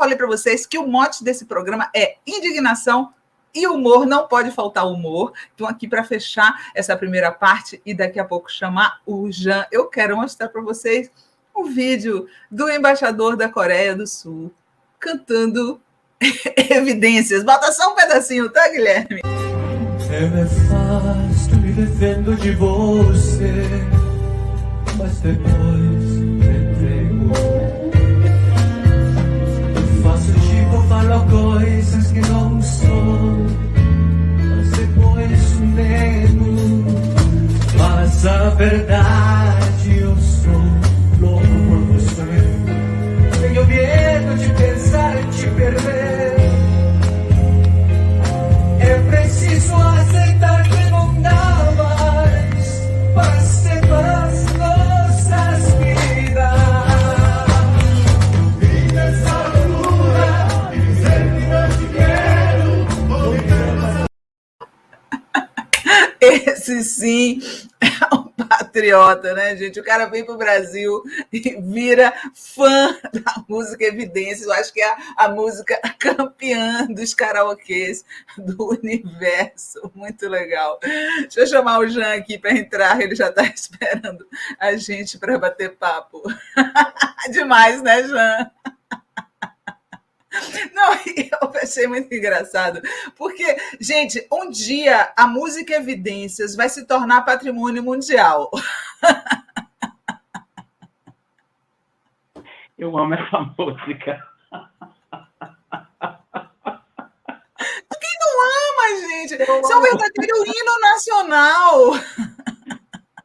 falei para vocês que o mote desse programa é indignação e humor, não pode faltar humor. Então, aqui para fechar essa primeira parte e daqui a pouco chamar o Jean, eu quero mostrar para vocês um vídeo do embaixador da Coreia do Sul cantando Evidências. Bota só um pedacinho, tá, Guilherme? É nefasto, me defendo de você, mas depois entrego. Faço tipo, falo coisas que não sou, mas depois nego. Mas a verdade, eu sou louco por você. Tenho medo de pensar em te perder. É preciso aceitar que não dá mais para separar as nossas vidas. E nessa loucura, dizer que não te quero. Esse sim é um patriota, né, gente? O cara vem para o Brasil e vira fã da música Evidências. Eu acho que é a música campeã dos karaokês do universo. Muito legal. Deixa eu chamar o Jean aqui para entrar, ele já está esperando a gente para bater papo. Demais, né, Jean? Não, eu achei muito engraçado, porque, gente, um dia a música Evidências vai se tornar patrimônio mundial. Eu amo essa música. Quem não ama, gente? Isso é um verdadeiro hino nacional.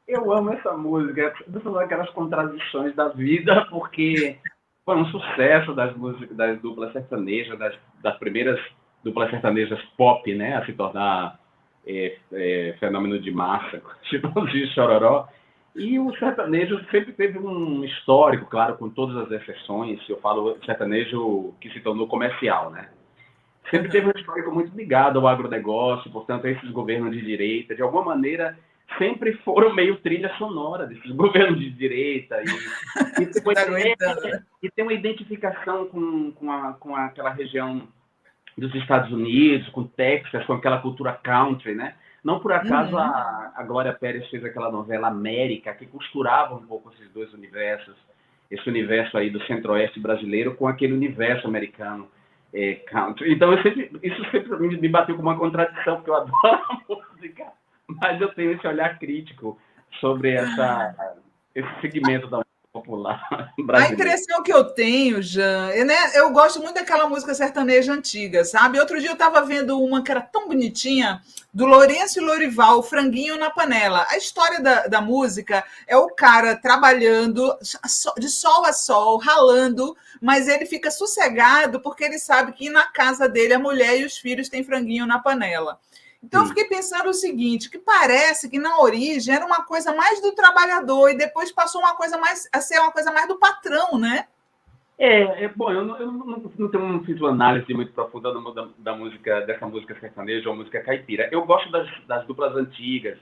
Eu amo essa música. São aquelas contradições da vida, porque foi um sucesso das músicas, das duplas sertanejas, das primeiras duplas sertanejas pop, né, a se tornar fenômeno de massa, Chitãozinho e Chororó. E o sertanejo sempre teve um histórico, claro, com todas as exceções. Eu falo sertanejo que se tornou comercial, né? Sempre teve um histórico muito ligado ao agronegócio, portanto, a esses governos de direita, de alguma maneira, sempre foram meio trilha sonora desses governos de direita. E tem uma identificação com aquela região dos Estados Unidos, com Texas, com aquela cultura country, né? Não por acaso a Glória Pérez fez aquela novela América, que costurava um pouco esses dois universos, esse universo aí do centro-oeste brasileiro com aquele universo americano country. Então, isso sempre me bateu com uma contradição, porque eu adoro a música, mas eu tenho esse olhar crítico sobre esse segmento da música popular brasileira. A impressão que eu tenho, Jean, eu gosto muito daquela música sertaneja antiga, sabe? Outro dia eu estava vendo uma que era tão bonitinha, do Lourenço e Lorival, Franguinho na Panela. A história da música é o cara trabalhando de sol a sol, ralando, mas ele fica sossegado porque ele sabe que na casa dele a mulher e os filhos têm franguinho na panela. Então, eu fiquei pensando o seguinte, que parece que na origem era uma coisa mais do trabalhador e depois passou a ser uma coisa mais do patrão, né? Bom, eu não fiz uma análise muito profunda dessa música sertaneja ou música caipira. Eu gosto das duplas antigas.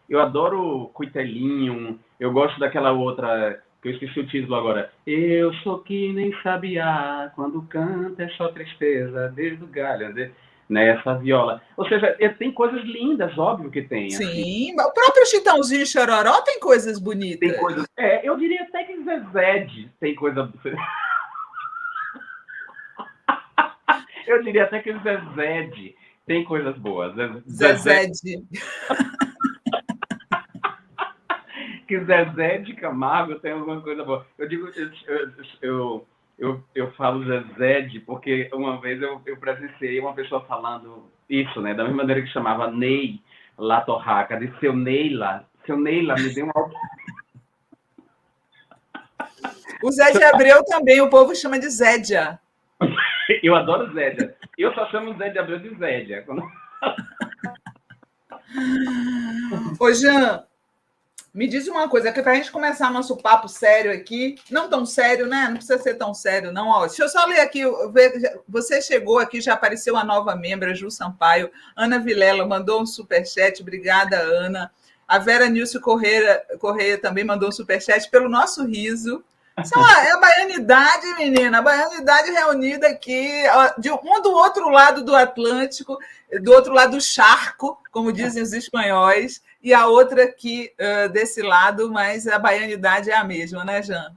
Eu adoro Cuitelinho, eu gosto daquela outra, que eu esqueci o título agora. Eu sou que nem sabiá, quando canta é só tristeza, desde o galho, nessa viola. Ou seja, tem coisas lindas, óbvio que tem. Sim, assim. O próprio Chitãozinho e Chororó tem coisas bonitas. Tem coisas. Eu diria até que Zezé tem coisa. Eu diria até que Zezé tem coisas boas. Zezé. Que Zezé de Camargo tem alguma coisa boa. Eu digo, eu falo Zezé porque uma vez eu presenciei uma pessoa falando isso, né? Da mesma maneira que chamava Ney La Torraca, de seu Neila, me deu um O Zé de Abreu também, o povo chama de Zédia. Eu adoro Zédia. Eu só chamo o Zé de Abreu de Zédia. Ô, Jean, me diz uma coisa, que para a gente começar nosso papo sério aqui, não tão sério, né? Não precisa ser tão sério, não. Ó, deixa eu só ler aqui. Você chegou aqui, já apareceu a nova membra, Ju Sampaio. Ana Vilela mandou um superchat. Obrigada, Ana. A Vera Nilce Correia também mandou um superchat pelo nosso riso. É a baianidade, menina, a baianidade reunida aqui, ó, de um do outro lado do Atlântico, do outro lado do charco, como dizem os espanhóis, e a outra aqui desse lado, mas a baianidade é a mesma, né, Jean?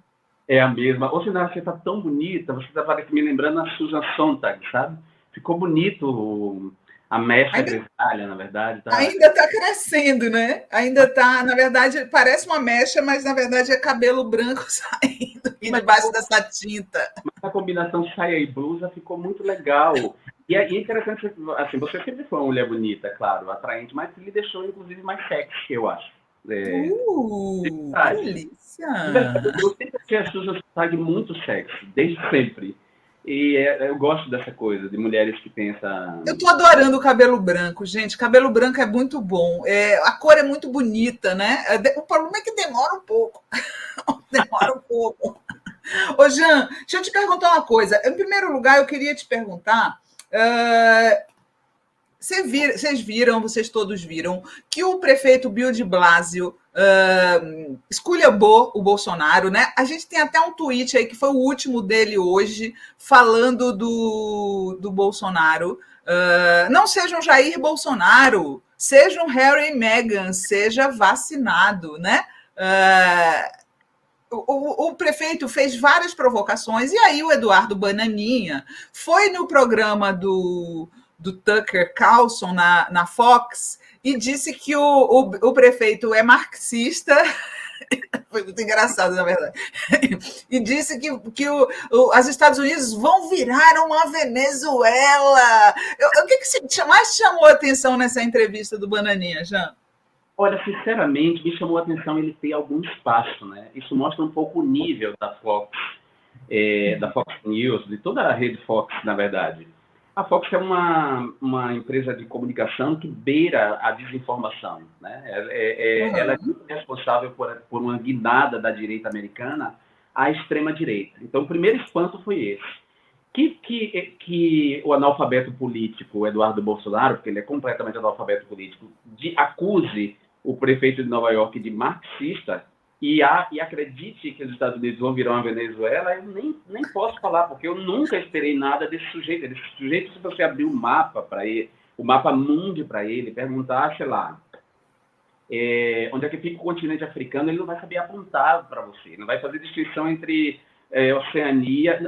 É a mesma. Ou senão, você está tão bonita, você está me lembrando a Susan Sontag, sabe? Ficou bonito a mecha Ainda grisalha, na verdade. Tá... Ainda está crescendo, né? Ainda está, na verdade, parece uma mecha, mas na verdade é cabelo branco saindo aqui Mas, debaixo dessa tinta. mas a combinação saia e blusa ficou muito legal. E é interessante, assim, você sempre foi uma mulher bonita, claro, atraente, mas lhe deixou, inclusive, mais sexy, eu acho. De Que verdade. delícia! De verdade. Eu sempre achei a Susan Sontag muito sexy, desde sempre. E eu gosto dessa coisa, de mulheres que têm essa... Eu tô adorando o cabelo branco, gente. Cabelo branco é muito bom. A cor é muito bonita, né? O problema é que demora um pouco. Demora um pouco. Ô, Jean, deixa eu te perguntar uma coisa. Em primeiro lugar, eu queria te perguntar. Vocês viram, vocês todos viram, que o prefeito Bill de Blasio esculhambou o Bolsonaro, né? A gente tem até um tweet aí, que foi o último dele hoje, falando do Bolsonaro. Não sejam Jair Bolsonaro, sejam Harry e Meghan, seja vacinado, né? O prefeito fez várias provocações, e aí o Eduardo Bananinha foi no programa do Tucker Carlson na Fox e disse que o prefeito é marxista. Foi muito engraçado, na verdade. E disse que os Estados Unidos vão virar uma Venezuela. O que mais chamou a atenção nessa entrevista do Bananinha, Jean? Olha, sinceramente, me chamou a atenção ele ter algum espaço, né? Isso mostra um pouco o nível da Fox News, de toda a rede Fox, na verdade. A Fox é uma empresa de comunicação que beira a desinformação, né? Ela é responsável por uma guinada da direita americana à extrema-direita. Então, o primeiro espanto foi esse. Que o analfabeto político, Eduardo Bolsonaro, porque ele é completamente analfabeto político, acuse o prefeito de Nova York de marxista e acredite que os Estados Unidos vão virar uma Venezuela, eu nem posso falar, porque eu nunca esperei nada desse sujeito. Esse sujeito, se você abrir o mapa para ele, o mapa mundi para ele, perguntar, sei lá, onde é que fica o continente africano, ele não vai saber apontar para você, não vai fazer distinção entre Oceania.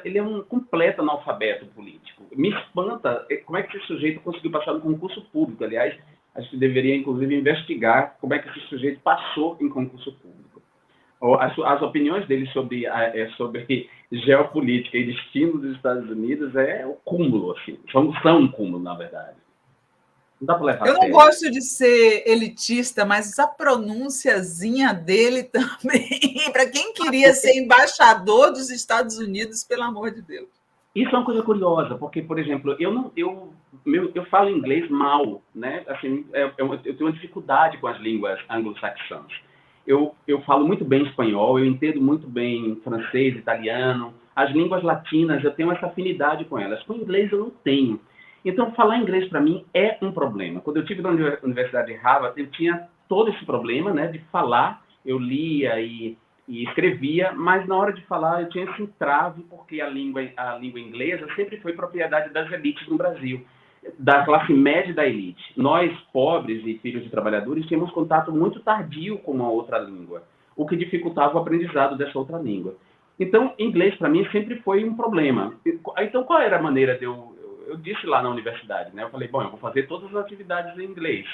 Ele é um completo analfabeto político. Me espanta como é que esse sujeito conseguiu passar no concurso público. Aliás, a gente deveria, inclusive, investigar como é que esse sujeito passou em concurso público. As opiniões dele sobre geopolítica e destino dos Estados Unidos é o cúmulo, assim. São um cúmulo, na verdade. Não dá para levar a sério. Eu não gosto de ser elitista, mas a pronunciazinha dele também, para quem queria ser embaixador dos Estados Unidos, pelo amor de Deus. Isso é uma coisa curiosa, porque, por exemplo, eu falo inglês mal, né? Assim, eu tenho uma dificuldade com as línguas anglo-saxãs. Eu falo muito bem espanhol, eu entendo muito bem francês, italiano. As línguas latinas, eu tenho essa afinidade com elas. Com o inglês, eu não tenho. Então, falar inglês, para mim, é um problema. Quando eu estive na Universidade de Harvard, eu tinha todo esse problema, né, de falar. Eu lia e escrevia, mas na hora de falar eu tinha esse entrave, porque a língua inglesa sempre foi propriedade das elites no Brasil, da classe média da elite. Nós, pobres e filhos de trabalhadores, tínhamos contato muito tardio com uma outra língua, o que dificultava o aprendizado dessa outra língua. Então, inglês, para mim, sempre foi um problema. Então, qual era a maneira de eu disse lá na universidade, né? Eu falei, bom, eu vou fazer todas as atividades em inglês.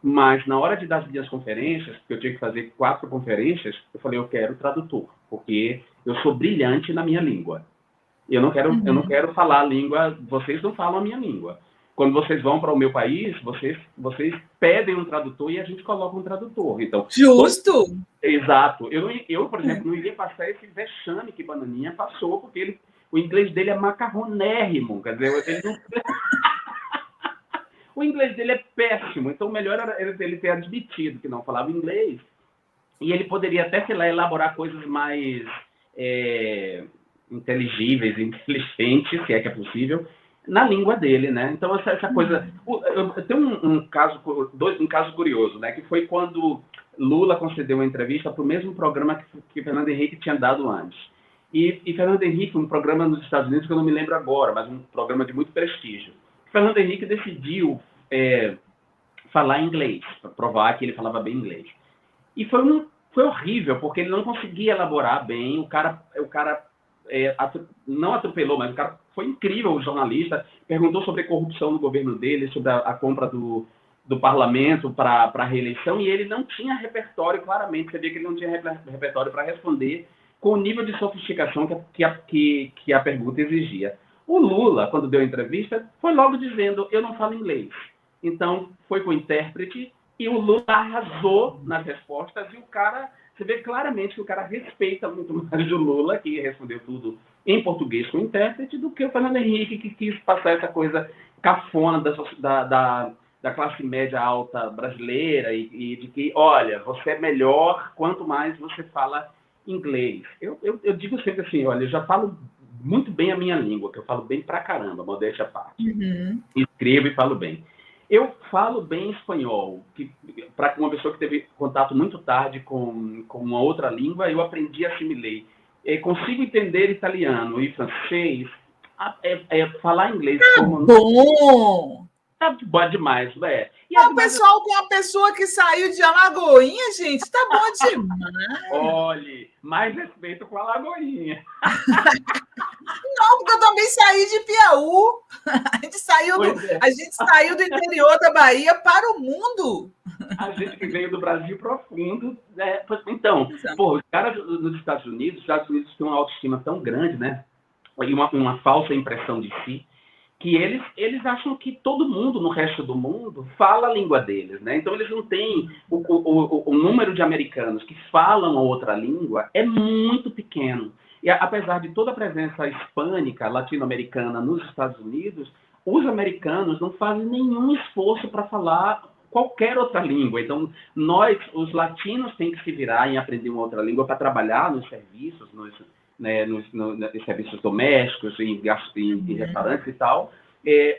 Mas na hora de dar as minhas conferências, que eu tinha que fazer 4 conferências, eu falei, eu quero tradutor, porque eu sou brilhante na minha língua. Eu não quero falar a língua, vocês não falam a minha língua. Quando vocês vão para o meu país, vocês pedem um tradutor e a gente coloca um tradutor. Então, justo! Exato. Eu, por exemplo, não iria passar esse vexame que Bananinha passou, porque o inglês dele é macarronérrimo, quer dizer, ele não... O inglês dele é péssimo, então o melhor era ele ter admitido que não falava inglês, e ele poderia até, sei lá, elaborar coisas mais inteligíveis, inteligentes, se é que é possível, na língua dele, né? Então, essa coisa... Eu tenho um caso curioso, né? Que foi quando Lula concedeu uma entrevista para o mesmo programa que Fernando Henrique tinha dado antes. E Fernando Henrique, um programa nos Estados Unidos que eu não me lembro agora, mas um programa de muito prestígio. Fernando Henrique decidiu falar inglês, para provar que ele falava bem inglês. E foi horrível, porque ele não conseguia elaborar bem, o cara não atropelou, mas o cara foi incrível, o jornalista, perguntou sobre a corrupção no governo dele, sobre a compra do parlamento para a reeleição, e ele não tinha repertório, claramente, você via que ele não tinha repertório para responder com o nível de sofisticação que a pergunta exigia. O Lula, quando deu a entrevista, foi logo dizendo, eu não falo inglês. Então, foi com o intérprete, e o Lula arrasou nas respostas, e o cara, você vê claramente que o cara respeita muito mais o Lula, que respondeu tudo em português com o intérprete, do que o Fernando Henrique, que quis passar essa coisa cafona da classe média alta brasileira, e de que, olha, você é melhor quanto mais você fala inglês. Eu digo sempre assim, olha, eu já falo muito bem a minha língua, que eu falo bem pra caramba, modéstia à parte. Escrevo e falo bem. Eu falo bem espanhol, que para uma pessoa que teve contato muito tarde com uma outra língua, eu aprendi e assimilei. Consigo entender italiano e francês, falar inglês como... Bom! Tá bom demais, velho. O pessoal com a pessoa que saiu de Alagoinha, gente, tá bom demais. Olhe, mais respeito com a Alagoinha. Não, porque eu também saí de Piauí. A gente saiu do interior da Bahia para o mundo. A gente que veio do Brasil profundo. Né? Então, os caras nos Estados Unidos têm uma autoestima tão grande, né? E uma falsa impressão de si, que eles acham que todo mundo no resto do mundo fala a língua deles, né? Então eles não têm o número de americanos que falam a outra língua é muito pequeno. E apesar de toda a presença hispânica, latino-americana nos Estados Unidos, os americanos não fazem nenhum esforço para falar qualquer outra língua. Então nós, os latinos, tem que se virar em aprender uma outra língua para trabalhar nos serviços, nos serviços domésticos, em restaurantes e tal.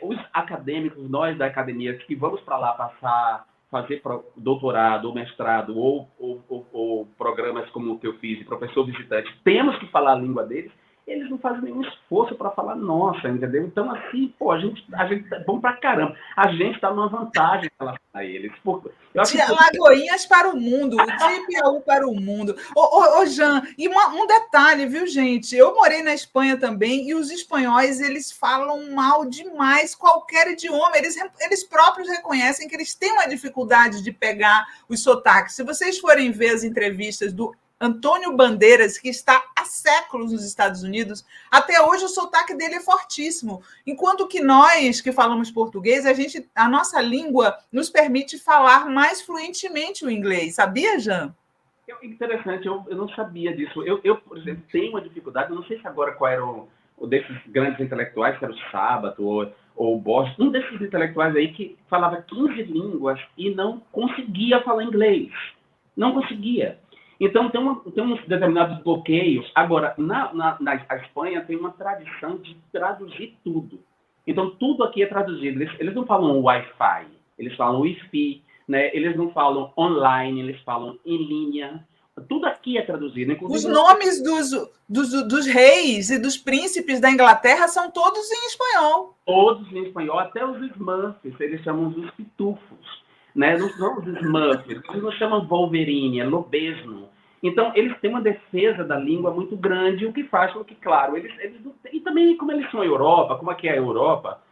Os acadêmicos, nós da academia, que vamos para lá fazer doutorado ou mestrado ou programas como o que eu fiz de professor visitante, temos que falar a língua deles, eles não fazem nenhum esforço para falar nossa, entendeu? Então, assim, a gente é bom pra caramba. A gente está numa vantagem em relação a eles. De Alagoinhas para o mundo, de Piauí para o mundo. Ô, Jean, e um detalhe, viu, gente? Eu morei na Espanha também, e os espanhóis, eles falam mal demais qualquer idioma. Eles próprios reconhecem que eles têm uma dificuldade de pegar os sotaques. Se vocês forem ver as entrevistas do Antônio Bandeiras, que está há séculos nos Estados Unidos, até hoje o sotaque dele é fortíssimo. Enquanto que nós, que falamos português, a nossa língua nos permite falar mais fluentemente o inglês. Sabia, Jean? Interessante, eu não sabia disso. Eu, por exemplo, tenho uma dificuldade, eu não sei se agora qual era o desses grandes intelectuais, que era o Sábato ou o Borges, um desses intelectuais aí que falava 15 línguas e não conseguia falar inglês. Não conseguia. Então, tem uns determinados bloqueios. Agora, na Espanha tem uma tradição de traduzir tudo. Então, tudo aqui é traduzido. Eles não falam Wi-Fi, eles falam Wi-Fi, né? Eles não falam online, eles falam em linha. Tudo aqui é traduzido. Os nomes dos reis e dos príncipes da Inglaterra são todos em espanhol. Todos em espanhol, até os Smurfs, eles chamam os pitufos. Né? Não são os Smurfs, eles não chamam Wolverine, é lobesno. Então, eles têm uma defesa da língua muito grande, o que faz com que, claro, eles não têm, e também como eles são a Europa, como é que é a Europa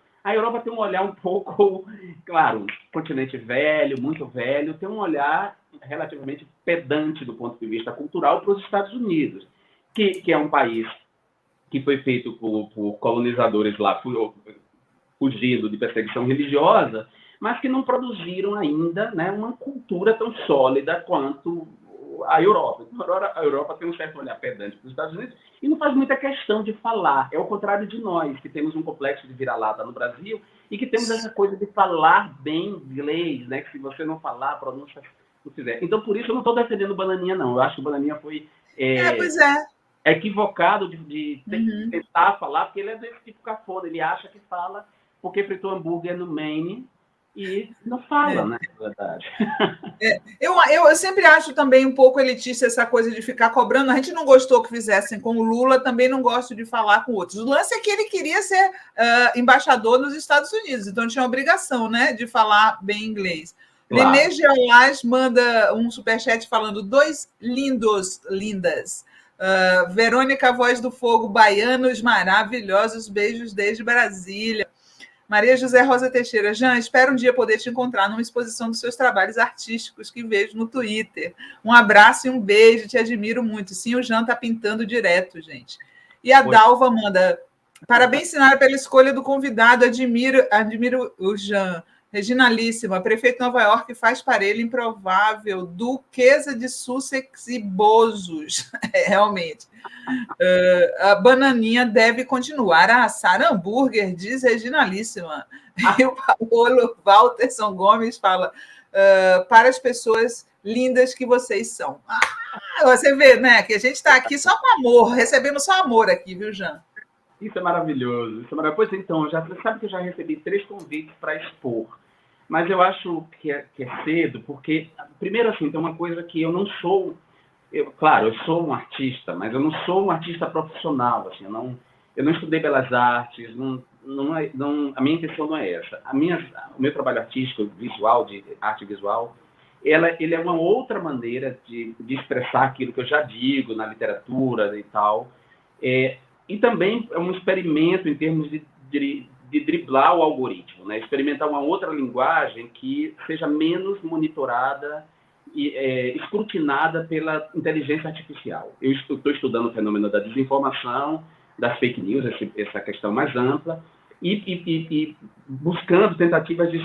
tem um olhar um pouco, claro, continente velho, muito velho, tem um olhar relativamente pedante do ponto de vista cultural para os Estados Unidos, que é um país que foi feito por colonizadores lá, fugindo de perseguição religiosa, mas que não produziram ainda, né, uma cultura tão sólida quanto a Europa. A Europa tem um certo olhar pedante para os Estados Unidos e não faz muita questão de falar. É o contrário de nós, que temos um complexo de vira-lata no Brasil e que temos essa coisa de falar bem inglês, né, que se você não falar, a pronúncia não fizer. Então, por isso, eu não estou defendendo o Bananinha, não. Eu acho que o Bananinha foi equivocado de tentar falar, porque ele é desse tipo cafona. Ele acha que fala porque fritou hambúrguer no Maine, e não fala, né, na verdade. Eu sempre acho também um pouco elitista essa coisa de ficar cobrando. A gente não gostou que fizessem com o Lula, também não gosto de falar com outros. O lance é que ele queria ser embaixador nos Estados Unidos, então tinha a obrigação, né, de falar bem inglês. Claro. Linê Geolás manda um superchat falando: 2 lindas. Verônica Voz do Fogo, baianos maravilhosos, beijos desde Brasília. Maria José Rosa Teixeira: Jean, espero um dia poder te encontrar numa exposição dos seus trabalhos artísticos que vejo no Twitter. Um abraço e um beijo, te admiro muito. Sim, o Jean está pintando direto, gente. E a Dalva manda: parabéns, Sinara, pela escolha do convidado, admiro o Jean. Reginalíssima, prefeito de Nova York faz parelho improvável, duquesa de Sussex e Bozos. Realmente. A bananinha deve continuar a assar hambúrguer, diz Reginalíssima. E o Paulo Walterson Gomes fala: para as pessoas lindas que vocês são. Você vê, né, que a gente está aqui só com amor, recebemos só amor aqui, viu, Jean? Isso é maravilhoso. Isso é maravilhoso. Pois então, você sabe que eu já recebi 3 convites para expor, mas eu acho que é cedo, porque, primeiro, assim, tem uma coisa que eu não sou. Claro, eu sou um artista, mas eu não sou um artista profissional. Assim, eu não estudei belas artes, a minha intenção não é essa. O meu trabalho artístico, visual, de arte visual, ele é uma outra maneira de expressar aquilo que eu já digo na literatura e tal. E também é um experimento em termos de driblar o algoritmo, né? Experimentar uma outra linguagem que seja menos monitorada e escrutinada pela inteligência artificial. Eu estou estudando o fenômeno da desinformação, das fake news, essa questão mais ampla, e buscando tentativas de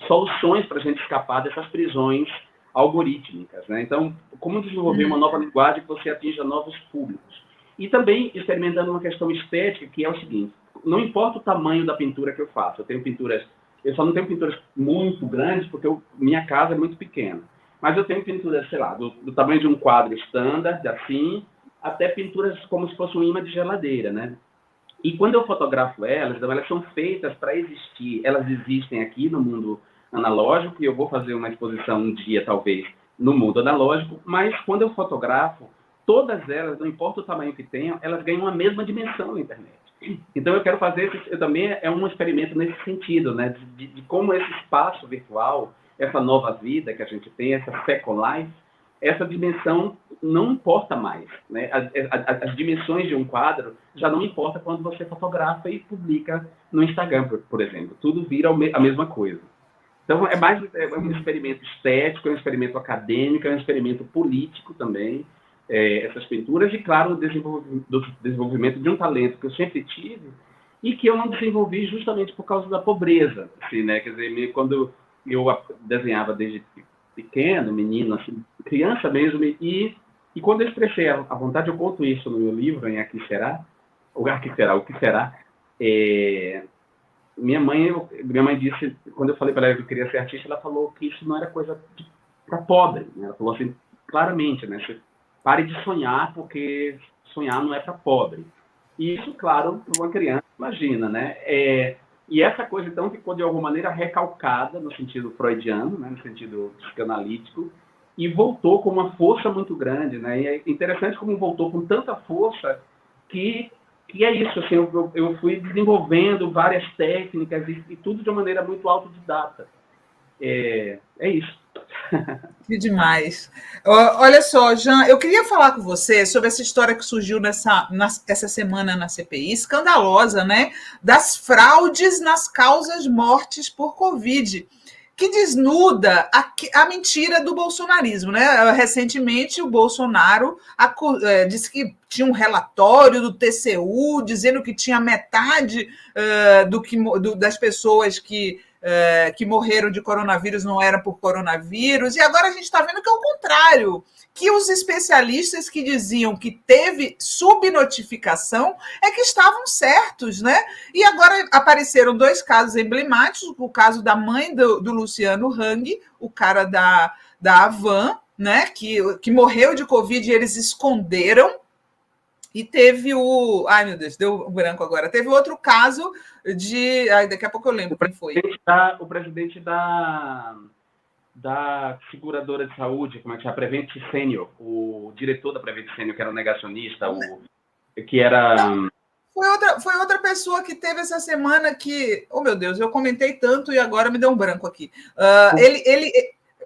soluções para a gente escapar dessas prisões algorítmicas, né? Então, como desenvolver uma nova linguagem que você atinja novos públicos? E também experimentando uma questão estética, que é o seguinte: não importa o tamanho da pintura que eu faço, eu só não tenho pinturas muito grandes, porque minha casa é muito pequena, mas eu tenho pinturas, sei lá, do tamanho de um quadro standard, assim, até pinturas como se fosse um imã de geladeira, né? E quando eu fotografo elas, então elas são feitas para existir, elas existem aqui no mundo analógico, e eu vou fazer uma exposição um dia, talvez, no mundo analógico, mas quando eu fotografo, todas elas, não importa o tamanho que tenham, elas ganham a mesma dimensão na internet. Então eu quero fazer, também é um experimento nesse sentido, né, de como esse espaço virtual, essa nova vida que a gente tem, essa second life, essa dimensão não importa mais, né? As dimensões de um quadro já não importa quando você fotografa e publica no Instagram, por exemplo. Tudo vira a mesma coisa. Então é um experimento estético, é um experimento acadêmico, é um experimento político também, essas pinturas, e claro, o desenvolvimento de um talento que eu sempre tive e que eu não desenvolvi justamente por causa da pobreza, assim, né? Quer dizer, quando eu desenhava desde pequeno, menino, assim, criança mesmo, e quando eu expressei a vontade, eu conto isso no meu livro, em Aqui Será, o que será, minha mãe disse, quando eu falei para ela que eu queria ser artista, ela falou que isso não era coisa para pobre, né? Ela falou assim, claramente, né? Pare de sonhar, porque sonhar não é para pobre. E isso, claro, para uma criança, imagina, né? E essa coisa, então, ficou de alguma maneira recalcada no sentido freudiano, né? No sentido psicanalítico, e voltou com uma força muito grande, né? E é interessante como voltou com tanta força que é isso, assim, eu fui desenvolvendo várias técnicas e tudo de uma maneira muito autodidata. É isso. Que demais. Olha só, Jean, eu queria falar com você sobre essa história que surgiu essa semana na CPI, escandalosa, né? Das fraudes nas causas mortes por Covid, que desnuda a mentira do bolsonarismo, né? Recentemente, o Bolsonaro disse que tinha um relatório do TCU dizendo que tinha metade das pessoas que morreram de coronavírus não eram por coronavírus, e agora a gente está vendo que é o contrário, que os especialistas que diziam que teve subnotificação é que estavam certos, né? E agora apareceram 2 casos emblemáticos, o caso da mãe do Luciano Hang, o cara da Havan, né? Que morreu de Covid e eles esconderam. E teve o... Ai, meu Deus, deu um branco agora. Teve outro caso de... Ai, daqui a pouco eu lembro quem foi. O presidente da seguradora de saúde, como é que chama? Prevent Senior, o diretor da Prevent Senior, que era um negacionista, que era... Não, foi outra pessoa que teve essa semana que... Oh, meu Deus, eu comentei tanto e agora me deu um branco aqui. Ele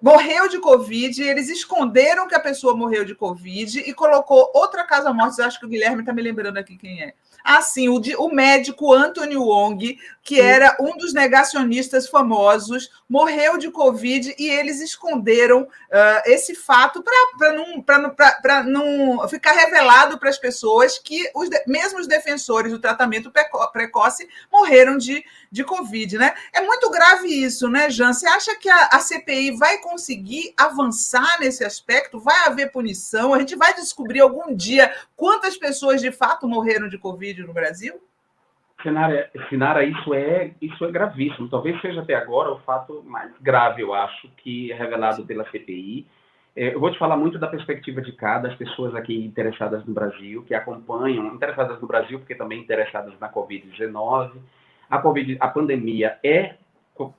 morreu de Covid, eles esconderam que a pessoa morreu de Covid e colocou outra causa-mortes, acho que o Guilherme está me lembrando aqui quem é. Ah, sim, o médico Anthony Wong, que era um dos negacionistas famosos, morreu de Covid e eles esconderam esse fato para não ficar revelado para as pessoas que mesmo os defensores do tratamento precoce morreram de Covid, né? É muito grave isso, né, Jean? Você acha que a CPI vai conseguir avançar nesse aspecto? Vai haver punição? A gente vai descobrir algum dia quantas pessoas de fato morreram de Covid no Brasil? Sinara, isso é gravíssimo. Talvez seja até agora o fato mais grave, eu acho, que é revelado pela CPI. Eu vou te falar muito da perspectiva de cá, das pessoas aqui interessadas no Brasil, que acompanham, interessadas no Brasil porque também interessadas na Covid-19. A pandemia é,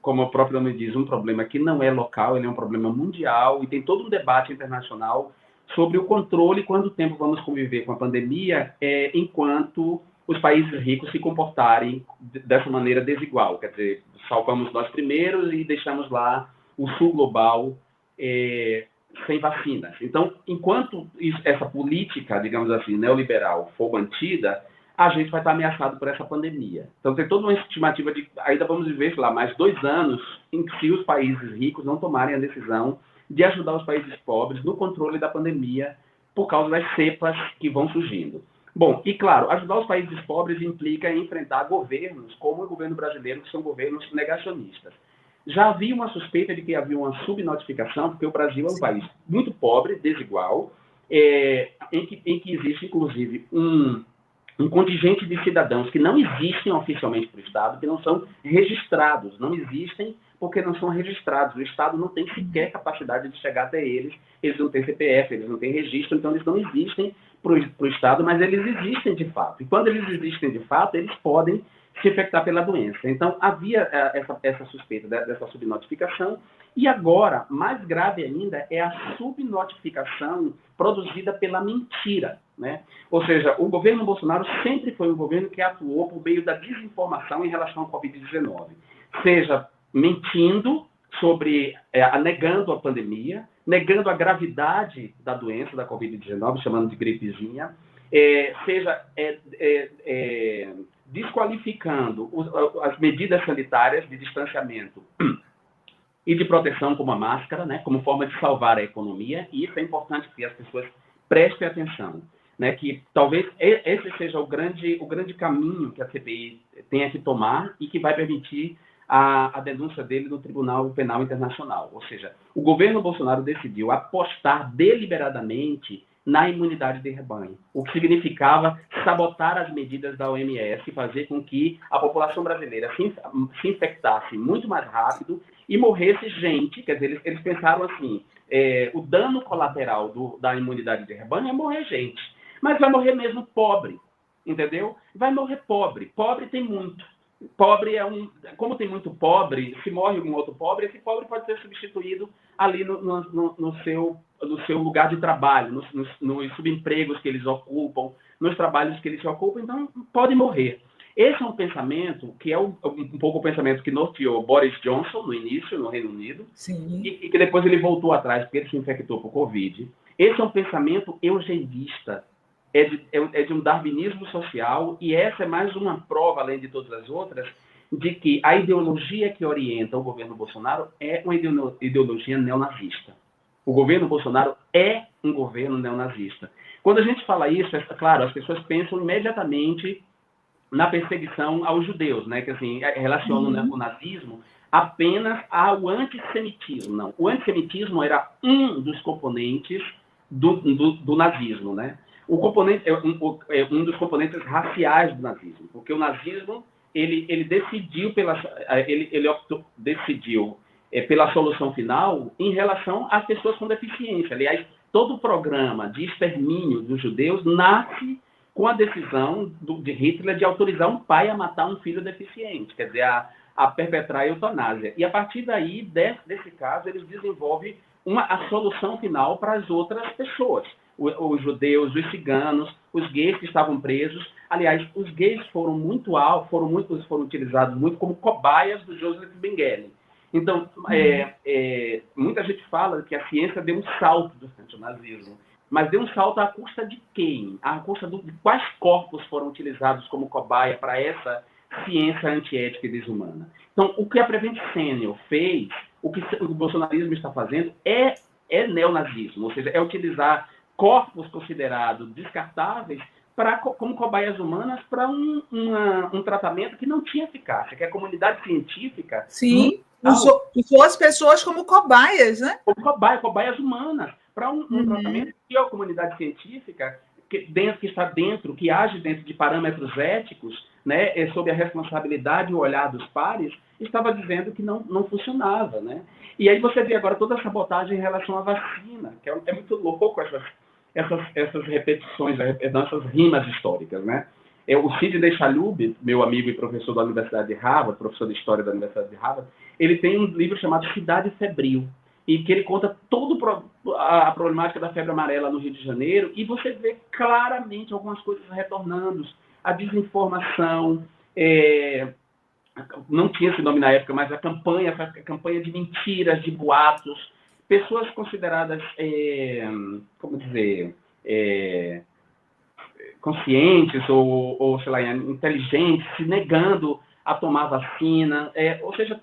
como o próprio nome diz, um problema que não é local, ele é um problema mundial e tem todo um debate internacional sobre o controle, quanto tempo vamos conviver com a pandemia, enquanto os países ricos se comportarem dessa maneira desigual. Quer dizer, salvamos nós primeiros e deixamos lá o sul global sem vacinas. Então, enquanto essa política, digamos assim, neoliberal for mantida, a gente vai estar ameaçado por essa pandemia. Então, tem toda uma estimativa de ainda vamos viver, sei lá, mais 2 anos em que se os países ricos não tomarem a decisão de ajudar os países pobres no controle da pandemia por causa das cepas que vão surgindo. Bom, e claro, ajudar os países pobres implica enfrentar governos como o governo brasileiro, que são governos negacionistas. Já havia uma suspeita de que havia uma subnotificação, porque o Brasil é um país muito pobre, desigual, em que existe, inclusive, um contingente de cidadãos que não existem oficialmente para o Estado, que não são registrados, não existem porque não são registrados. O Estado não tem sequer capacidade de chegar até eles, eles não têm CPF, eles não têm registro, então eles não existem para o Estado, mas eles existem de fato. E quando eles existem de fato, eles podem se infectar pela doença. Então, havia essa suspeita dessa subnotificação, e agora, mais grave ainda, é a subnotificação produzida pela mentira, né? Ou seja, o governo Bolsonaro sempre foi um governo que atuou por meio da desinformação em relação ao Covid-19, seja mentindo negando a pandemia, negando a gravidade da doença da Covid-19, chamando de gripezinha, seja desqualificando as medidas sanitárias de distanciamento e de proteção, como a máscara, né, como forma de salvar a economia, e isso é importante que as pessoas prestem atenção, né, que talvez esse seja o grande caminho que a CPI tenha que tomar e que vai permitir a denúncia dele no Tribunal Penal Internacional. Ou seja, o governo Bolsonaro decidiu apostar deliberadamente na imunidade de rebanho, o que significava sabotar as medidas da OMS e fazer com que a população brasileira se infectasse muito mais rápido e morresse gente. Quer dizer, eles pensaram assim, o dano colateral da imunidade de rebanho é morrer gente, mas vai morrer mesmo pobre, entendeu? Vai morrer pobre. Pobre tem muito. Pobre como tem muito pobre, se morre um outro pobre, esse pobre pode ser substituído ali no seu lugar de trabalho, nos subempregos que eles ocupam, nos trabalhos que eles se ocupam, então pode morrer. Esse é um pensamento que é um pouco o pensamento que norteou Boris Johnson no início, no Reino Unido, e que depois ele voltou atrás porque ele se infectou por Covid. Esse é um pensamento eugenista, é de um darwinismo social, e essa é mais uma prova, além de todas as outras, de que a ideologia que orienta o governo Bolsonaro é uma ideologia neonazista. O governo Bolsonaro é um governo neonazista. Quando a gente fala isso, claro, as pessoas pensam imediatamente na perseguição aos judeus, né? Que assim, relacionam o nazismo apenas ao antissemitismo. Não, o antissemitismo era um dos componentes do nazismo, né? O componente é um dos componentes raciais do nazismo, porque o nazismo ele decidiu pela solução final em relação às pessoas com deficiência. Aliás, todo o programa de extermínio dos judeus nasce com a decisão de Hitler de autorizar um pai a matar um filho deficiente, quer dizer, a perpetrar a eutanásia. E a partir daí, desse caso, eles desenvolvem a solução final para as outras pessoas. Os judeus, os ciganos, os gays que estavam presos. Aliás, os gays foram utilizados muito como cobaias do Joseph Mengele. Então, muita gente fala que a ciência deu um salto durante o nazismo, mas deu um salto à custa de quem? À custa de quais corpos foram utilizados como cobaia para essa ciência antiética e desumana. Então, o que a Prevent Senior fez, o que o bolsonarismo está fazendo é neonazismo, ou seja, é utilizar corpos considerados descartáveis como cobaias humanas para um tratamento que não tinha eficácia, que a comunidade científica... Sim, usou as pessoas como cobaias, né? Como cobaias humanas, para um tratamento que a comunidade científica, que age dentro de parâmetros éticos, né, sob a responsabilidade e o olhar dos pares, estava dizendo que não funcionava. Né? E aí você vê agora toda a sabotagem em relação à vacina, que é muito louco essas repetições, essas rimas históricas. Né? O Sidney Chalhoub, meu amigo e professor da Universidade de Harvard, professor de História da Universidade de Harvard, ele tem um livro chamado Cidade Febril, e que ele conta toda a problemática da febre amarela no Rio de Janeiro, e você vê claramente algumas coisas retornando. A desinformação, não tinha esse nome na época, mas a campanha de mentiras, de boatos, pessoas consideradas, conscientes ou sei lá, inteligentes, se negando a tomar vacina, ou seja,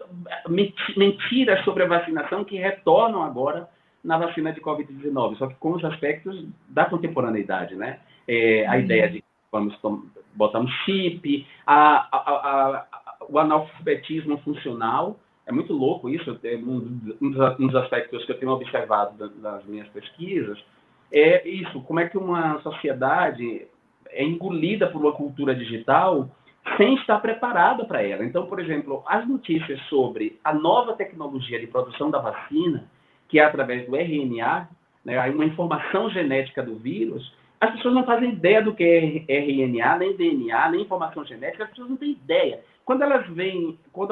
mentiras sobre a vacinação que retornam agora na vacina de Covid-19, só que com os aspectos da contemporaneidade, né? A ideia de vamos botar um chip, o analfabetismo funcional, é muito louco isso, um dos aspectos que eu tenho observado nas minhas pesquisas, é isso, como é que uma sociedade é engolida por uma cultura digital sem estar preparada para ela. Então, por exemplo, as notícias sobre a nova tecnologia de produção da vacina, que é através do RNA, né, uma informação genética do vírus, as pessoas não fazem ideia do que é RNA, nem DNA, nem informação genética, as pessoas não têm ideia. Quando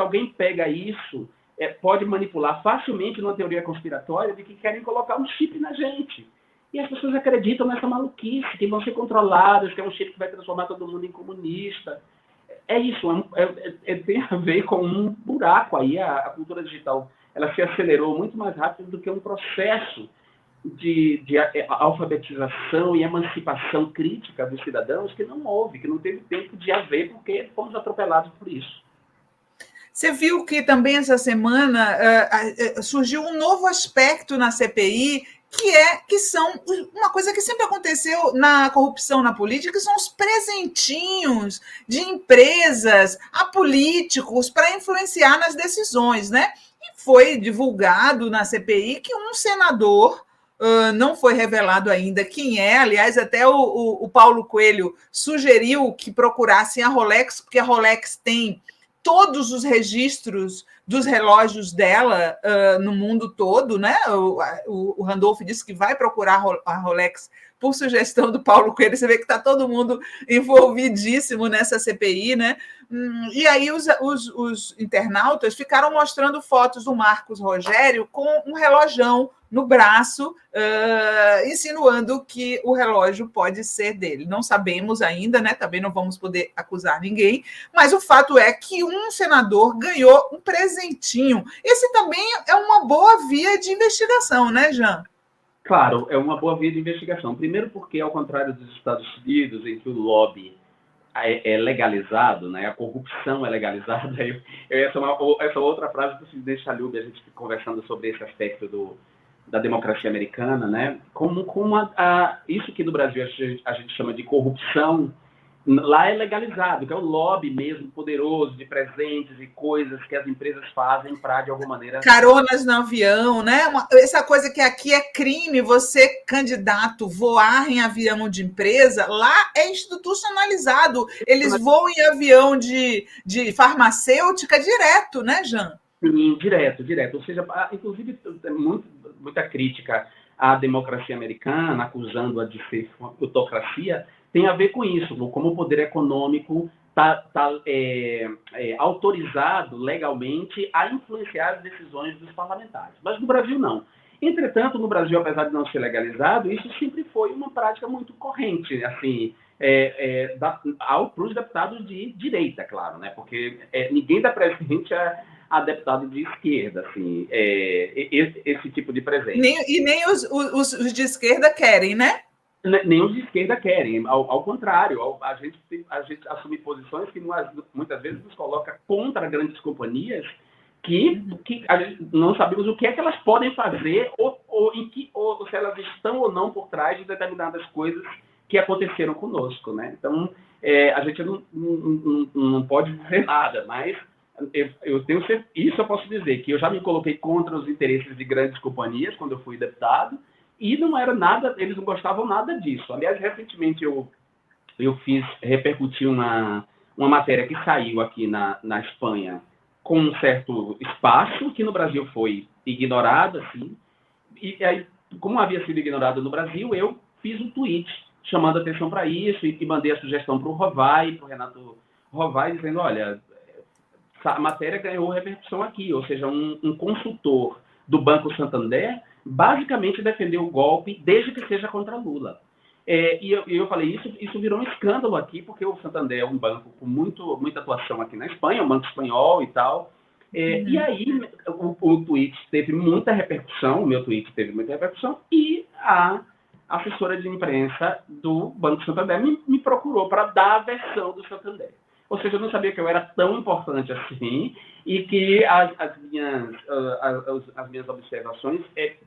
alguém pega isso, pode manipular facilmente numa teoria conspiratória de que querem colocar um chip na gente. E as pessoas acreditam nessa maluquice, que vão ser controladas, que é um chip que vai transformar todo mundo em comunista. É isso, tem a ver com um buraco aí. A cultura digital ela se acelerou muito mais rápido do que um processo de alfabetização e emancipação crítica dos cidadãos que não houve, que não teve tempo de haver, porque fomos atropelados por isso. Você viu que também essa semana surgiu um novo aspecto na CPI, que são uma coisa que sempre aconteceu na corrupção na política, que são os presentinhos de empresas a políticos para influenciar nas decisões, né? E foi divulgado na CPI que um senador, não foi revelado ainda quem é, aliás, até o Paulo Coelho sugeriu que procurassem a Rolex, porque a Rolex tem todos os registros dos relógios dela no mundo todo, né? O Randolph disse que vai procurar a Rolex por sugestão do Paulo Coelho. Você vê que está todo mundo envolvidíssimo nessa CPI, né? E aí os internautas ficaram mostrando fotos do Marcos Rogério com um relojão no braço, insinuando que o relógio pode ser dele. Não sabemos ainda, né? Também não vamos poder acusar ninguém, mas o fato é que um senador ganhou um presentinho. Esse também é uma boa via de investigação, né, Jean? Claro, é uma boa via de investigação. Primeiro porque, ao contrário dos Estados Unidos, em que o lobby é legalizado, né? A corrupção é legalizada. Essa outra frase do Sidney Chalhoub, a gente conversando sobre esse aspecto da democracia americana, né? Isso que no Brasil a gente chama de corrupção, lá é legalizado, que é o lobby mesmo poderoso de presentes e coisas que as empresas fazem para, de alguma maneira... Caronas no avião, né? Essa coisa que aqui é crime, você, candidato, voar em avião de empresa, lá é institucionalizado. Eles voam em avião de farmacêutica direto, né, Jean? Sim, direto. Ou seja, inclusive, muita crítica à democracia americana, acusando-a de ser uma plutocracia. tem a ver com isso, como o poder econômico está autorizado legalmente a influenciar as decisões dos parlamentares. Mas no Brasil, não. Entretanto, no Brasil, apesar de não ser legalizado, isso sempre foi uma prática muito corrente, assim, para os deputados de direita, claro, né? Porque ninguém dá presente a deputado de esquerda, assim, esse tipo de presente. Nem os de esquerda querem, né? Nem os de esquerda querem, ao contrário, a gente assume posições que muitas vezes nos coloca contra grandes companhias que a gente não sabemos o que é que elas podem fazer ou se elas estão ou não por trás de determinadas coisas que aconteceram conosco, né? Então, a gente não pode dizer nada, mas eu tenho certeza, isso eu posso dizer, que eu já me coloquei contra os interesses de grandes companhias quando eu fui deputado, e não era nada, eles não gostavam nada disso. Aliás, recentemente eu repercuti uma matéria que saiu aqui na Espanha com um certo espaço, que no Brasil foi ignorado, assim, e aí, como havia sido ignorado no Brasil, eu fiz um tweet chamando atenção para isso e mandei a sugestão para o Rovai, para o Renato Rovai, dizendo, olha, a matéria ganhou repercussão aqui, ou seja, um consultor do Banco Santander basicamente defendeu o golpe desde que seja contra Lula. E eu falei, isso virou um escândalo aqui, porque o Santander é um banco com muita atuação aqui na Espanha, um banco espanhol e tal. E aí o tweet teve muita repercussão, o meu tweet teve muita repercussão, e a assessora de imprensa do Banco Santander me procurou para dar a versão do Santander. Ou seja, eu não sabia que eu era tão importante assim e que as minhas observações,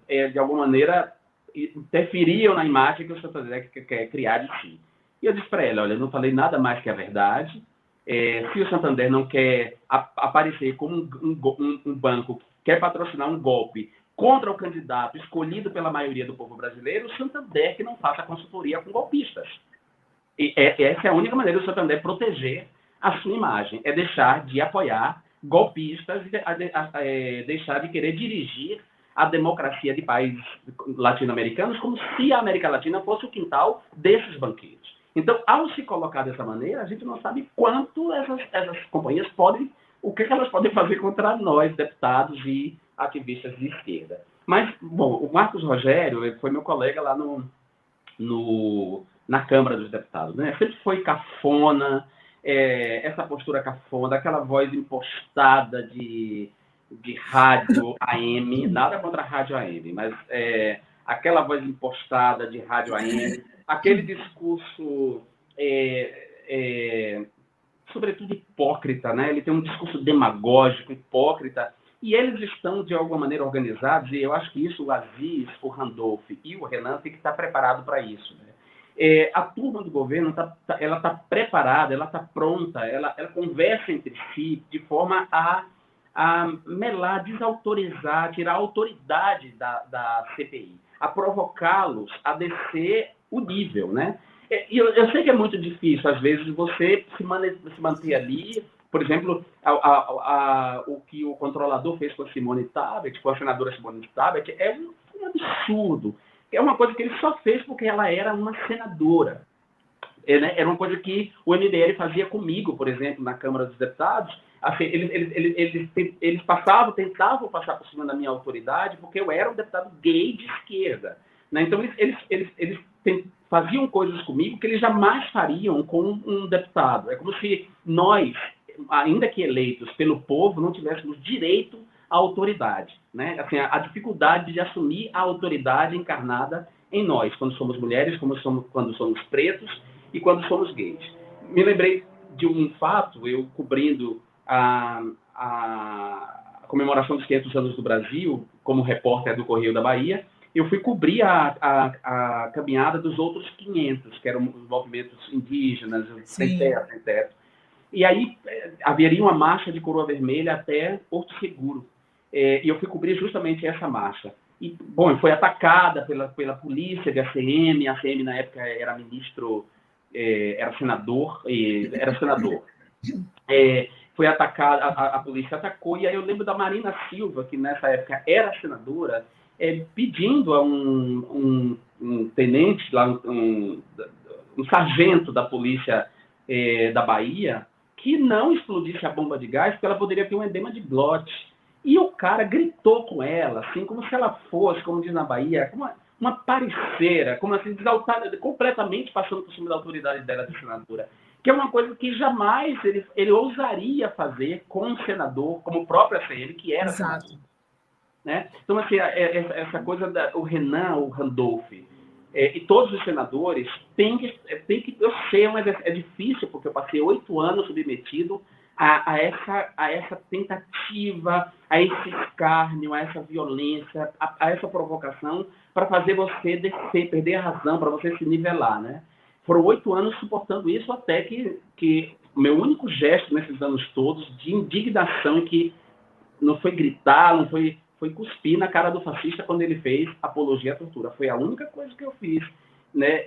de alguma maneira, interferiam na imagem que o Santander quer criar de si. E eu disse para ela, olha, eu não falei nada mais que a verdade. Se o Santander não quer aparecer como um banco que quer patrocinar um golpe contra o candidato escolhido pela maioria do povo brasileiro, o Santander que não faça consultoria com golpistas. E essa é a única maneira do Santander proteger a sua imagem, é deixar de apoiar golpistas, deixar de querer dirigir a democracia de países latino-americanos como se a América Latina fosse o quintal desses banqueiros. Então, ao se colocar dessa maneira, a gente não sabe quanto essas companhias o que elas podem fazer contra nós, deputados e ativistas de esquerda. Mas, bom, o Marcos Rogério foi meu colega lá na Câmara dos Deputados, né? Sempre foi cafona, essa postura cafona, aquela voz impostada de rádio AM, nada contra a rádio AM, mas aquela voz impostada de rádio AM, aquele discurso, sobretudo hipócrita, né? Ele tem um discurso demagógico, hipócrita, e eles estão, de alguma maneira, organizados, e eu acho que isso o Aziz, o Randolph e o Renan tem que estar preparado para isso, né? A turma do governo ela está preparada, ela está pronta, ela conversa entre si de forma a melar, desautorizar, tirar a autoridade da CPI, a provocá-los a descer o nível, né? E eu sei que é muito difícil, às vezes, você se manter ali. Por exemplo, o que o controlador fez com a Simone Tebet, com a senadora Simone Tebet, é um absurdo. É uma coisa que ele só fez porque ela era uma senadora. Era uma coisa que o MBL fazia comigo, por exemplo, na Câmara dos Deputados. Assim, eles tentavam passar por cima da minha autoridade porque eu era um deputado gay de esquerda, né? Então, eles faziam coisas comigo que eles jamais fariam com um deputado. É como se nós, ainda que eleitos pelo povo, não tivéssemos direito à autoridade, né? Assim, a dificuldade de assumir a autoridade encarnada em nós, quando somos mulheres, quando somos pretos e quando somos gays. Me lembrei de um fato, eu cobrindo a comemoração dos 500 anos do Brasil, como repórter do Correio da Bahia, eu fui cobrir a caminhada dos outros 500, que eram os movimentos indígenas, sem teto. E aí haveria uma marcha de coroa vermelha até Porto Seguro. E eu fui cobrir justamente essa marcha. E, bom, foi atacada pela polícia de ACM. A ACM, na época, era ministro, era senador. Foi atacada, a polícia atacou. E aí eu lembro da Marina Silva, que nessa época era senadora, pedindo a um tenente, lá, um um sargento da polícia da Bahia que não explodisse a bomba de gás, porque ela poderia ter um edema de glote. E o cara gritou com ela, assim, como se ela fosse, como diz na Bahia, uma parceira, como assim, exaltada, completamente passando por cima da autoridade dela de senadora. Que é uma coisa que jamais ele ousaria fazer com um senador, como o próprio ACM, que era senador. Né? Então, assim, essa coisa o Renan, o Randolph, e todos os senadores têm que eu sei, mas é difícil, porque eu passei 8 anos submetido a essa tentativa, a esse escárnio, a essa violência, a essa provocação, para fazer você descer, perder a razão, para você se nivelar, né? Foram 8 anos suportando isso, até que o meu único gesto nesses anos todos de indignação, que não foi gritar, não foi cuspir na cara do fascista quando ele fez apologia à tortura. Foi a única coisa que eu fiz, né,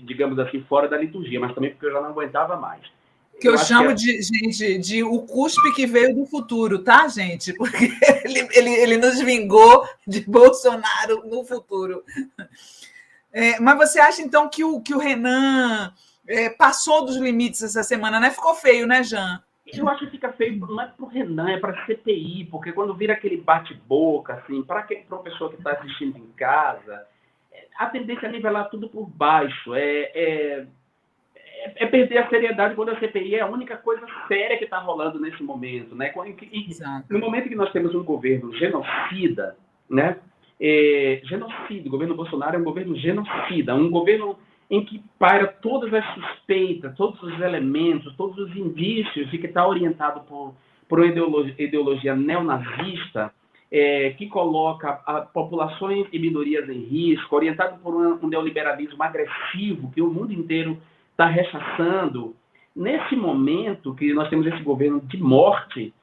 digamos assim, fora da liturgia, mas também porque eu já não aguentava mais. Que eu chamo de o cuspe que veio do futuro, tá, gente? Porque ele nos vingou de Bolsonaro no futuro. Mas você acha, então, que o Renan passou dos limites essa semana, né? Ficou feio, né, Jean? Eu acho que fica feio, não é para o Renan, é para a CPI, porque quando vira aquele bate-boca, assim, para uma pessoa que está assistindo em casa, a tendência é nivelar tudo por baixo, perder a seriedade quando a CPI é a única coisa séria que está rolando nesse momento, né? No momento que nós temos um governo genocida, né? Genocida, o governo Bolsonaro é um governo genocida, um governo em que paira todas as suspeitas, todos os elementos, todos os indícios de que está orientado por uma ideologia neonazista, que coloca populações e minorias em risco, orientado por um neoliberalismo agressivo que o mundo inteiro está rechaçando. Nesse momento que nós temos esse governo de morte,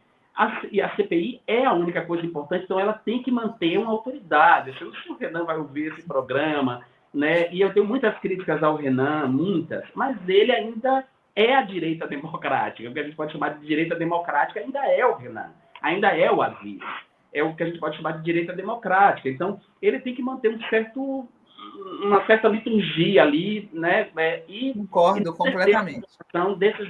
e a CPI é a única coisa importante, então ela tem que manter uma autoridade. Eu não sei se o Renan vai ouvir esse programa, né? E eu tenho muitas críticas ao Renan, muitas, mas ele ainda é a direita democrática. O que a gente pode chamar de direita democrática ainda é o Renan, ainda é o Aziz. É o que a gente pode chamar de direita democrática. Então, ele tem que manter uma certa liturgia ali, né? Concordo completamente. São desses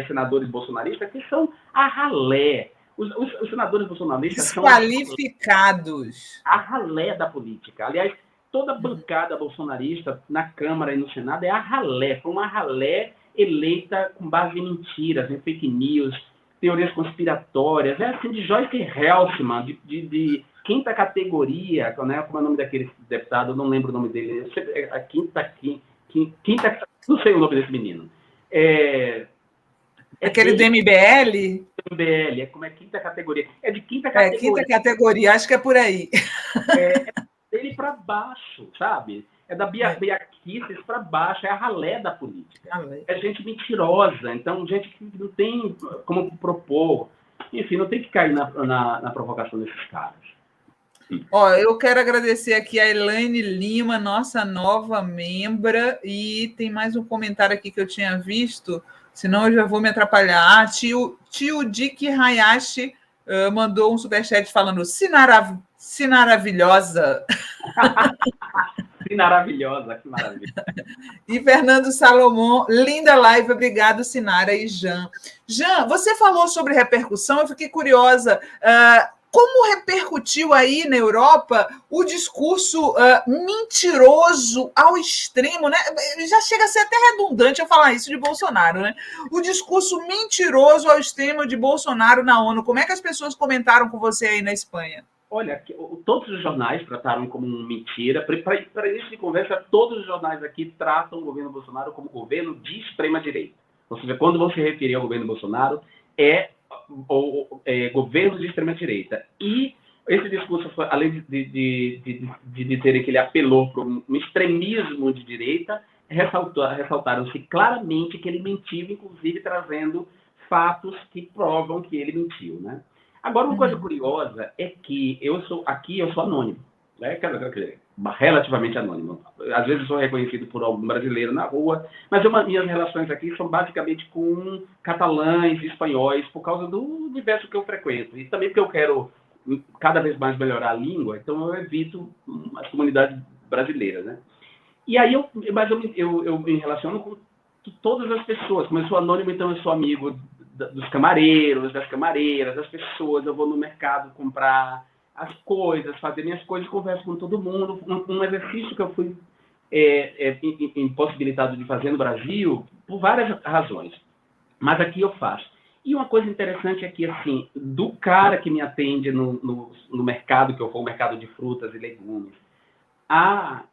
senadores bolsonaristas que são a ralé. Os senadores bolsonaristas desqualificados. São a ralé da política. Aliás, toda a bancada bolsonarista na Câmara e no Senado é a ralé. Foi uma ralé eleita com base em mentiras, em fake news, teorias conspiratórias. É assim, de Joyce Helsman, de quinta categoria, né? Como é o nome daquele deputado? Eu não lembro o nome dele. A quinta, não sei o nome desse menino. Aquele do MBL? MBL, como é quinta categoria? É de quinta categoria. Quinta categoria, acho que é por aí. Dele para baixo, sabe? É da Bia Kicis para baixo, é a ralé da política. É gente mentirosa, então gente que não tem como propor. Enfim, não tem que cair na provocação desses caras. Eu quero agradecer aqui a Elaine Lima, nossa nova membra, e tem mais um comentário aqui que eu tinha visto, senão eu já vou me atrapalhar. Tio Dick Hayashi mandou um superchat falando Sinaravilhosa. Sinaravilhosa, que maravilha. E Fernando Salomão, linda live, obrigado, Sinara e Jean. Jean, você falou sobre repercussão, eu fiquei curiosa. Como repercutiu aí na Europa o discurso mentiroso ao extremo, né? Já chega a ser até redundante eu falar isso de Bolsonaro, né? O discurso mentiroso ao extremo de Bolsonaro na ONU. Como é que as pessoas comentaram com você aí na Espanha? Olha, todos os jornais trataram como mentira. Para início de conversa, todos os jornais aqui tratam o governo Bolsonaro como governo de extrema-direita. Ou seja, quando você referir ao governo Bolsonaro, governo de extrema-direita. E esse discurso, além de dizerem que ele apelou para um extremismo de direita, ressaltaram-se claramente que ele mentiu, inclusive trazendo fatos que provam que ele mentiu, né? Agora, uma coisa curiosa é que eu sou anônimo, né? Quer dizer, relativamente anônimo. Às vezes eu sou reconhecido por algum brasileiro na rua, mas minhas relações aqui são basicamente com catalães e espanhóis, por causa do universo que eu frequento. E também porque eu quero cada vez mais melhorar a língua, então eu evito as comunidades brasileiras, né? E aí, eu me relaciono com todas as pessoas. Como eu sou anônimo, então eu sou amigo dos camareiros, das camareiras, das pessoas. Eu vou no mercado comprar as coisas, fazer minhas coisas, converso com todo mundo. Um exercício que eu fui impossibilitado de fazer no Brasil por várias razões. Mas aqui eu faço. E uma coisa interessante é que, assim, do cara que me atende no mercado, que eu vou, o mercado de frutas e legumes, a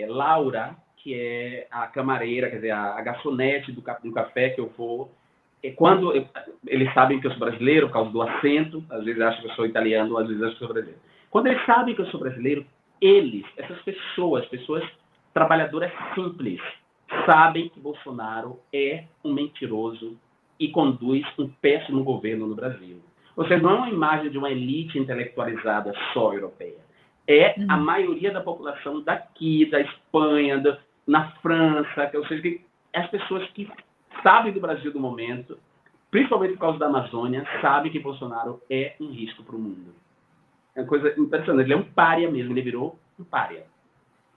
Laura, que é a camareira, quer dizer, a garçonete do café que eu vou, quando eles sabem que eu sou brasileiro, por causa do acento, às vezes acham que eu sou italiano, às vezes acham que eu sou brasileiro. Quando eles sabem que eu sou brasileiro, essas pessoas trabalhadoras simples, sabem que Bolsonaro é um mentiroso e conduz um péssimo governo no Brasil. Ou seja, não é uma imagem de uma elite intelectualizada só europeia. É a maioria da população daqui, da Espanha, na França, ou seja, as pessoas que sabem do Brasil do momento, principalmente por causa da Amazônia, sabem que Bolsonaro é um risco para o mundo. É uma coisa impressionante. Ele é um pária mesmo, ele virou um pária.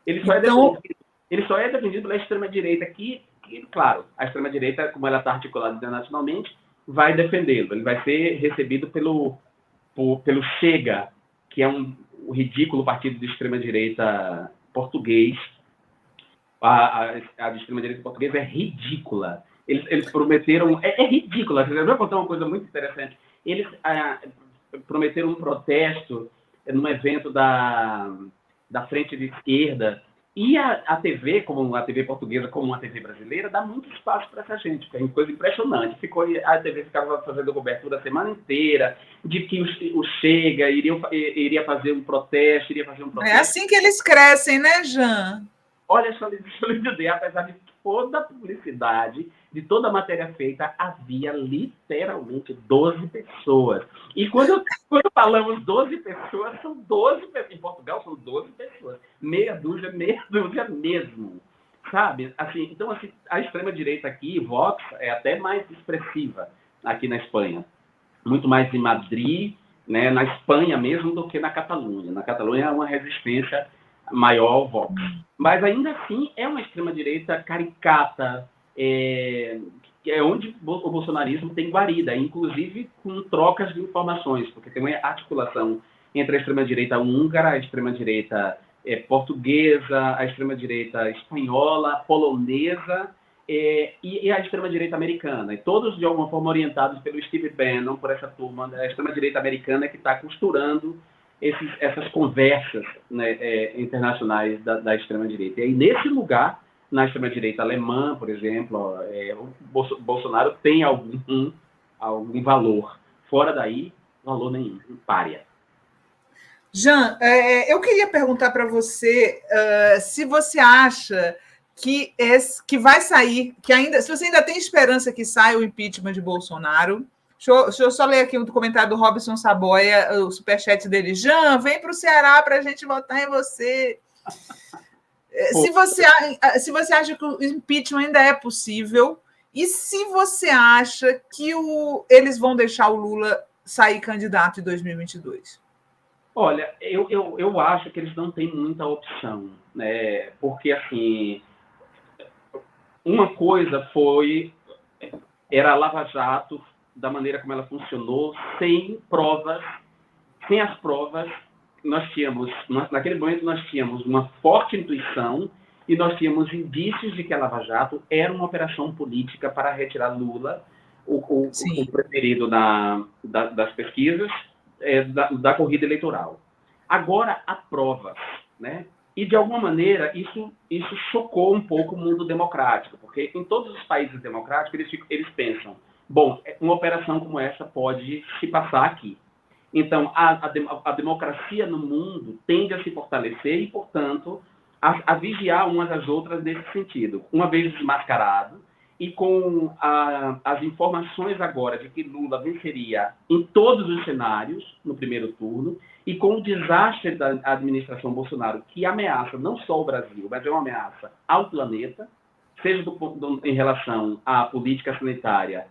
Ele só é defendido pela extrema-direita, que, claro, a extrema-direita, como ela está articulada internacionalmente, vai defendê-lo. Ele vai ser recebido pelo Chega, que é o ridículo partido de extrema-direita português. A de extrema-direita portuguesa é ridícula. Eles prometeram... É ridícula. Eu vou contar uma coisa muito interessante. Eles prometeram um protesto num evento da frente de esquerda. E a TV, como a TV portuguesa, como a TV brasileira, dá muito espaço para essa gente. É uma coisa impressionante. A TV ficava fazendo cobertura a semana inteira de que o Chega iria fazer um protesto, É assim que eles crescem, né, Jean? Olha só, deixa eu lhe dizer, apesar de toda a publicidade, de toda a matéria feita, havia literalmente 12 pessoas. E quando falamos 12 pessoas, são 12 pessoas. Em Portugal são 12 pessoas. Meia dúzia mesmo. Sabe? Assim, então, assim, a extrema-direita aqui, Vox, é até mais expressiva aqui na Espanha. Muito mais em Madrid, né, na Espanha mesmo, do que na Catalunha. Na Catalunha é uma resistência maior ao Vox. Mas ainda assim é uma extrema-direita caricata, é onde o bolsonarismo tem guarida, inclusive com trocas de informações, porque tem uma articulação entre a extrema-direita húngara, a extrema-direita portuguesa, a extrema-direita espanhola, polonesa e a extrema-direita americana. E todos, de alguma forma, orientados pelo Steve Bannon, por essa turma da extrema-direita americana que está costurando essas conversas, né, internacionais da extrema-direita. E aí, nesse lugar, na extrema-direita alemã, por exemplo, o Bolsonaro tem algum valor. Fora daí, valor nenhum, pária. Jean, eu queria perguntar para você se você acha que vai sair, se você ainda tem esperança que saia o impeachment de Bolsonaro. Deixa eu só ler aqui um comentário do Robson Saboia, o superchat dele. Jean, vem para o Ceará para a gente votar em você. Se você acha que o impeachment ainda é possível e se você acha que eles vão deixar o Lula sair candidato em 2022. Olha, eu acho que eles não têm muita opção, né? Porque, assim, uma coisa era a Lava Jato, da maneira como ela funcionou, sem as provas, naquele momento nós tínhamos uma forte intuição e nós tínhamos indícios de que a Lava Jato era uma operação política para retirar Lula, o preferido das pesquisas, da corrida eleitoral. Agora, há provas, né? E, de alguma maneira, isso chocou um pouco o mundo democrático, porque em todos os países democráticos eles pensam, bom, uma operação como essa pode se passar aqui. Então, a democracia no mundo tende a se fortalecer e, portanto, a vigiar umas às outras nesse sentido. Uma vez desmascarado e com as informações agora de que Lula venceria em todos os cenários no primeiro turno e com o desastre da administração Bolsonaro, que ameaça não só o Brasil, mas é uma ameaça ao planeta, seja em relação à política sanitária,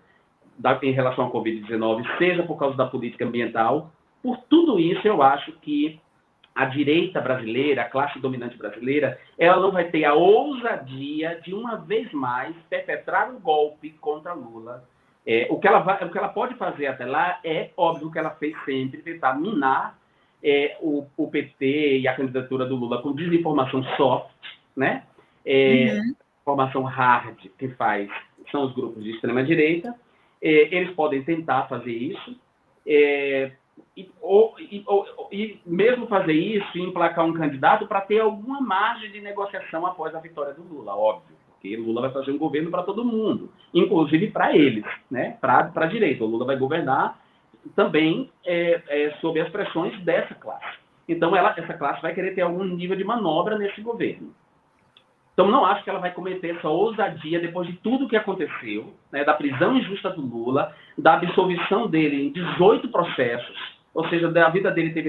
em relação à Covid-19, seja por causa da política ambiental. Por tudo isso, eu acho que a direita brasileira, a classe dominante brasileira, ela não vai ter a ousadia de, uma vez mais, perpetrar um golpe contra Lula. O que ela pode fazer até lá é, óbvio, o que ela fez sempre, tentar minar o PT e a candidatura do Lula com desinformação soft, né? Informação hard que faz são os grupos de extrema-direita. Eles podem tentar fazer isso, e mesmo fazer isso e emplacar um candidato para ter alguma margem de negociação após a vitória do Lula, óbvio, porque Lula vai fazer um governo para todo mundo, inclusive para eles, né? Para a direita. O Lula vai governar também sob as pressões dessa classe. Então, essa classe vai querer ter algum nível de manobra nesse governo. Então, não acho que ela vai cometer essa ousadia depois de tudo que aconteceu, né, da prisão injusta do Lula, da absolvição dele em 18 processos, ou seja, da vida dele ter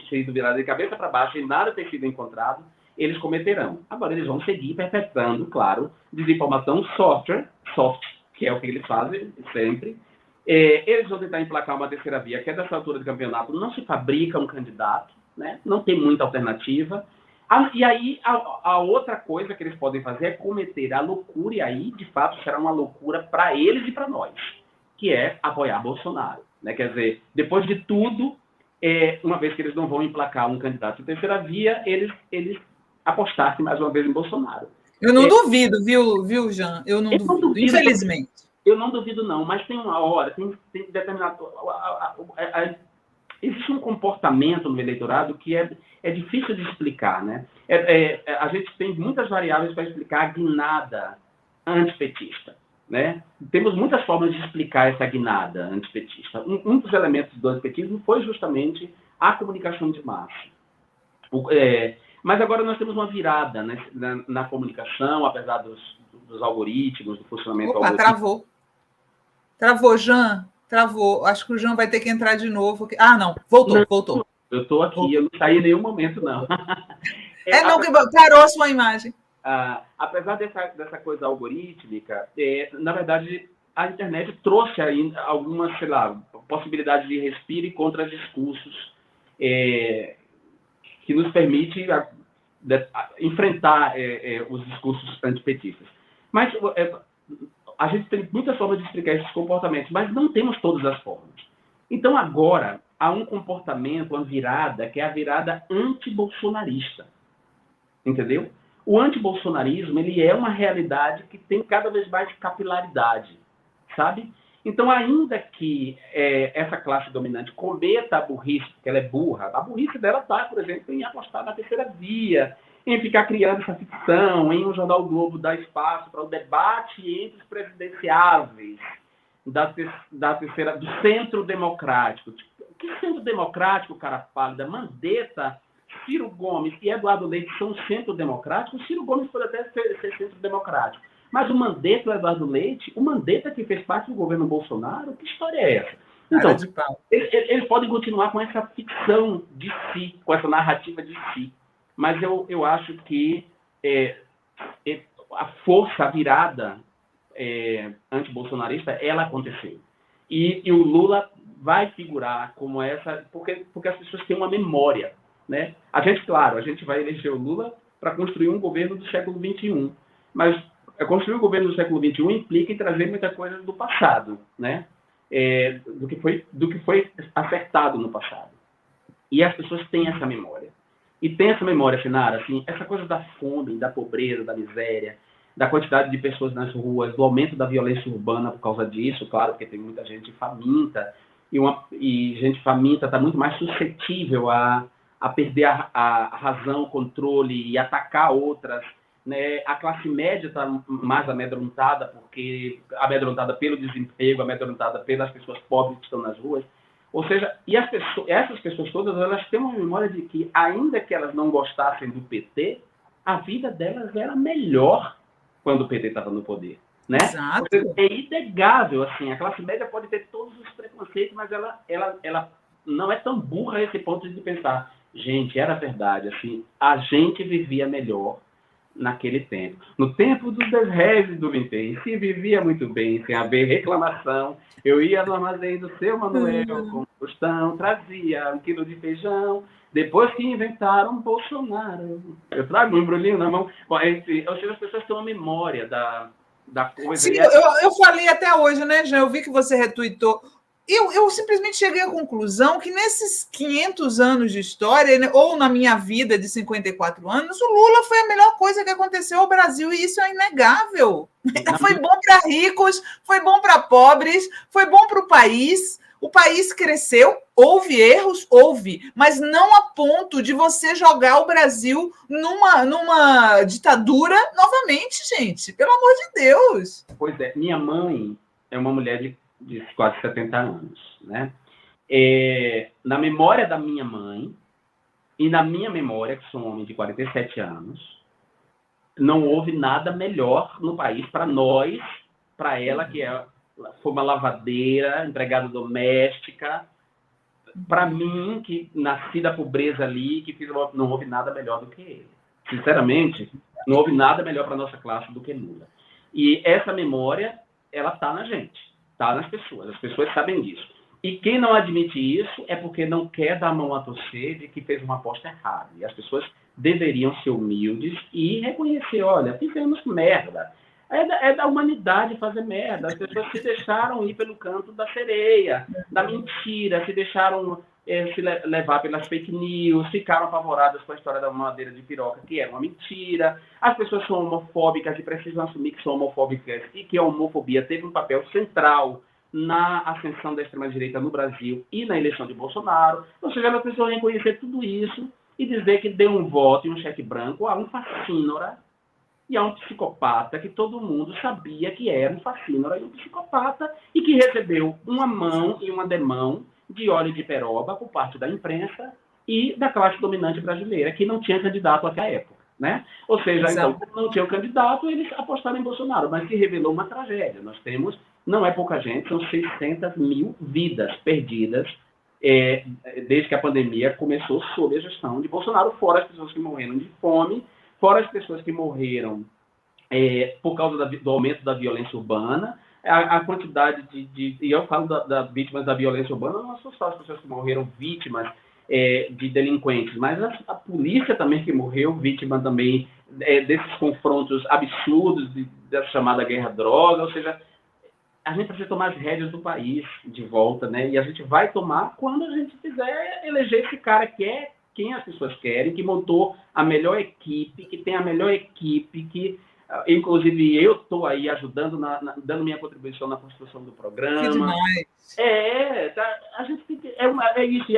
sido virada de cabeça para baixo e nada ter sido encontrado, eles cometerão. Agora, eles vão seguir perpetrando, claro, desinformação soft, que é o que eles fazem sempre. Eles vão tentar emplacar uma terceira via, que é dessa altura do campeonato, não se fabrica um candidato, né, não tem muita alternativa. E aí, a outra coisa que eles podem fazer é cometer a loucura, e aí, de fato, será uma loucura para eles e para nós, que é apoiar Bolsonaro. Né? Quer dizer, depois de tudo, uma vez que eles não vão emplacar um candidato de terceira via, eles apostassem mais uma vez em Bolsonaro. Eu não duvido, viu, Jean? Eu não duvido, infelizmente. Eu não duvido, não, mas tem uma hora, tem determinado... Existe um comportamento no eleitorado que é difícil de explicar, né? A gente tem muitas variáveis para explicar a guinada antipetista, né? Temos muitas formas de explicar essa guinada antipetista. Um dos elementos do antipetismo foi justamente a comunicação de massa. Mas agora nós temos uma virada, né, na comunicação, apesar dos algoritmos, do funcionamento do algoritmo. Travou, Jean. Travou. Acho que o Jean vai ter que entrar de novo. Ah, não. Voltou. Eu estou aqui, eu não saí em nenhum momento, não. Que parou a sua imagem. Apesar dessa coisa algorítmica, na verdade, a internet trouxe aí algumas, sei lá, possibilidades de respiro e contradiscursos que nos permite enfrentar os discursos antipetistas. Mas a gente tem muitas formas de explicar esses comportamentos, mas não temos todas as formas. Então, agora, há um comportamento, uma virada, que é a virada antibolsonarista. Entendeu? O antibolsonarismo, ele é uma realidade que tem cada vez mais capilaridade, sabe? Então, ainda que essa classe dominante cometa a burrice, porque ela é burra, a burrice dela está, por exemplo, em apostar na terceira via, em ficar criando essa ficção, em o Jornal o Globo dar espaço para o debate entre os presidenciáveis do centro democrático. Que centro democrático, cara pálida? Mandetta, Ciro Gomes e Eduardo Leite são centro democrático. Ciro Gomes pode até ser centro democrático. Mas o Mandetta e o Eduardo Leite, o Mandetta que fez parte do governo Bolsonaro, que história é essa? Então, eles podem continuar com essa ficção de si, com essa narrativa de si. Mas eu acho que a força, a virada antibolsonarista, ela aconteceu. E o Lula vai figurar como essa, porque as pessoas têm uma memória. Né? A gente vai eleger o Lula para construir um governo do século XXI. Mas construir um governo do século XXI implica em trazer muita coisa do passado, né? Do que foi acertado no passado. E as pessoas têm essa memória. E tem essa memória, Sinara, assim, essa coisa da fome, da pobreza, da miséria, da quantidade de pessoas nas ruas, do aumento da violência urbana por causa disso, claro, porque tem muita gente faminta, e gente faminta está muito mais suscetível a perder a razão, o controle e atacar outras. Né? A classe média está mais amedrontada, pelo desemprego, amedrontada pelas pessoas pobres que estão nas ruas. Ou seja, essas pessoas todas, elas têm uma memória de que, ainda que elas não gostassem do PT, a vida delas era melhor quando o PT estava no poder. Né? Exato. É inegável, assim, a classe média pode ter todos os preconceitos, mas ela não é tão burra a esse ponto de pensar, gente, era verdade, assim, a gente vivia melhor naquele tempo. No tempo dos 10 réis e do vintém, se vivia muito bem, sem haver reclamação. Eu ia no armazém do seu Manuel com tostão, trazia 1 quilo de feijão. Depois que inventaram Bolsonaro, eu trago um embrulhinho na mão. Bom, ou seja, as pessoas têm uma memória da coisa. Sim, eu falei até hoje, né, Jean? Eu vi que você retuitou. Eu simplesmente cheguei à conclusão que nesses 500 anos de história, né, ou na minha vida de 54 anos, o Lula foi a melhor coisa que aconteceu ao Brasil, e isso é inegável. Foi bom para ricos, foi bom para pobres, foi bom para o país cresceu, houve erros, mas não a ponto de você jogar o Brasil numa ditadura novamente, gente, pelo amor de Deus. Pois é, minha mãe é uma mulher de quase 70 anos, né? Na memória da minha mãe e na minha memória, que sou um homem de 47 anos, não houve nada melhor no país para nós, para ela, que foi uma lavadeira, empregada doméstica, para mim, que nasci da pobreza ali, não houve nada melhor do que ele. Sinceramente, não houve nada melhor para a nossa classe do que Lula. E essa memória, ela está na gente, está nas pessoas. As pessoas sabem disso. E quem não admite isso é porque não quer dar a mão a torcer de que fez uma aposta errada. E as pessoas deveriam ser humildes e reconhecer, olha, fizemos merda. É da humanidade fazer merda. As pessoas se deixaram ir pelo canto da sereia, da mentira, se deixaram se levar pelas fake news, ficaram apavoradas com a história da mamadeira de piroca, que é uma mentira. As pessoas são homofóbicas e precisam assumir que são homofóbicas e que a homofobia teve um papel central na ascensão da extrema-direita no Brasil e na eleição de Bolsonaro. Ou seja, elas precisam reconhecer tudo isso e dizer que deu um voto e um cheque branco a um fascínora e a um psicopata que todo mundo sabia que era um fascínora e um psicopata e que recebeu uma mão e uma demão de óleo de peroba por parte da imprensa e da classe dominante brasileira, que não tinha candidato até a época, né? Ou seja, então, como não tinha o candidato, eles apostaram em Bolsonaro, mas se revelou uma tragédia. Nós temos, não é pouca gente, são 600 mil vidas perdidas desde que a pandemia começou sob a gestão de Bolsonaro, fora as pessoas que morreram de fome, fora as pessoas que morreram por causa do aumento da violência urbana, a quantidade e eu falo das vítimas da violência urbana, não são só as pessoas que morreram vítimas de delinquentes, mas a polícia também que morreu vítima também desses confrontos absurdos da chamada guerra-droga, ou seja, a gente precisa tomar as rédeas do país de volta, né? E a gente vai tomar quando a gente fizer eleger esse cara que é quem as pessoas querem, que montou a melhor equipe, que tem a melhor equipe, que inclusive eu estou aí ajudando, dando minha contribuição na construção do programa. Que demais. A gente tem que, isso,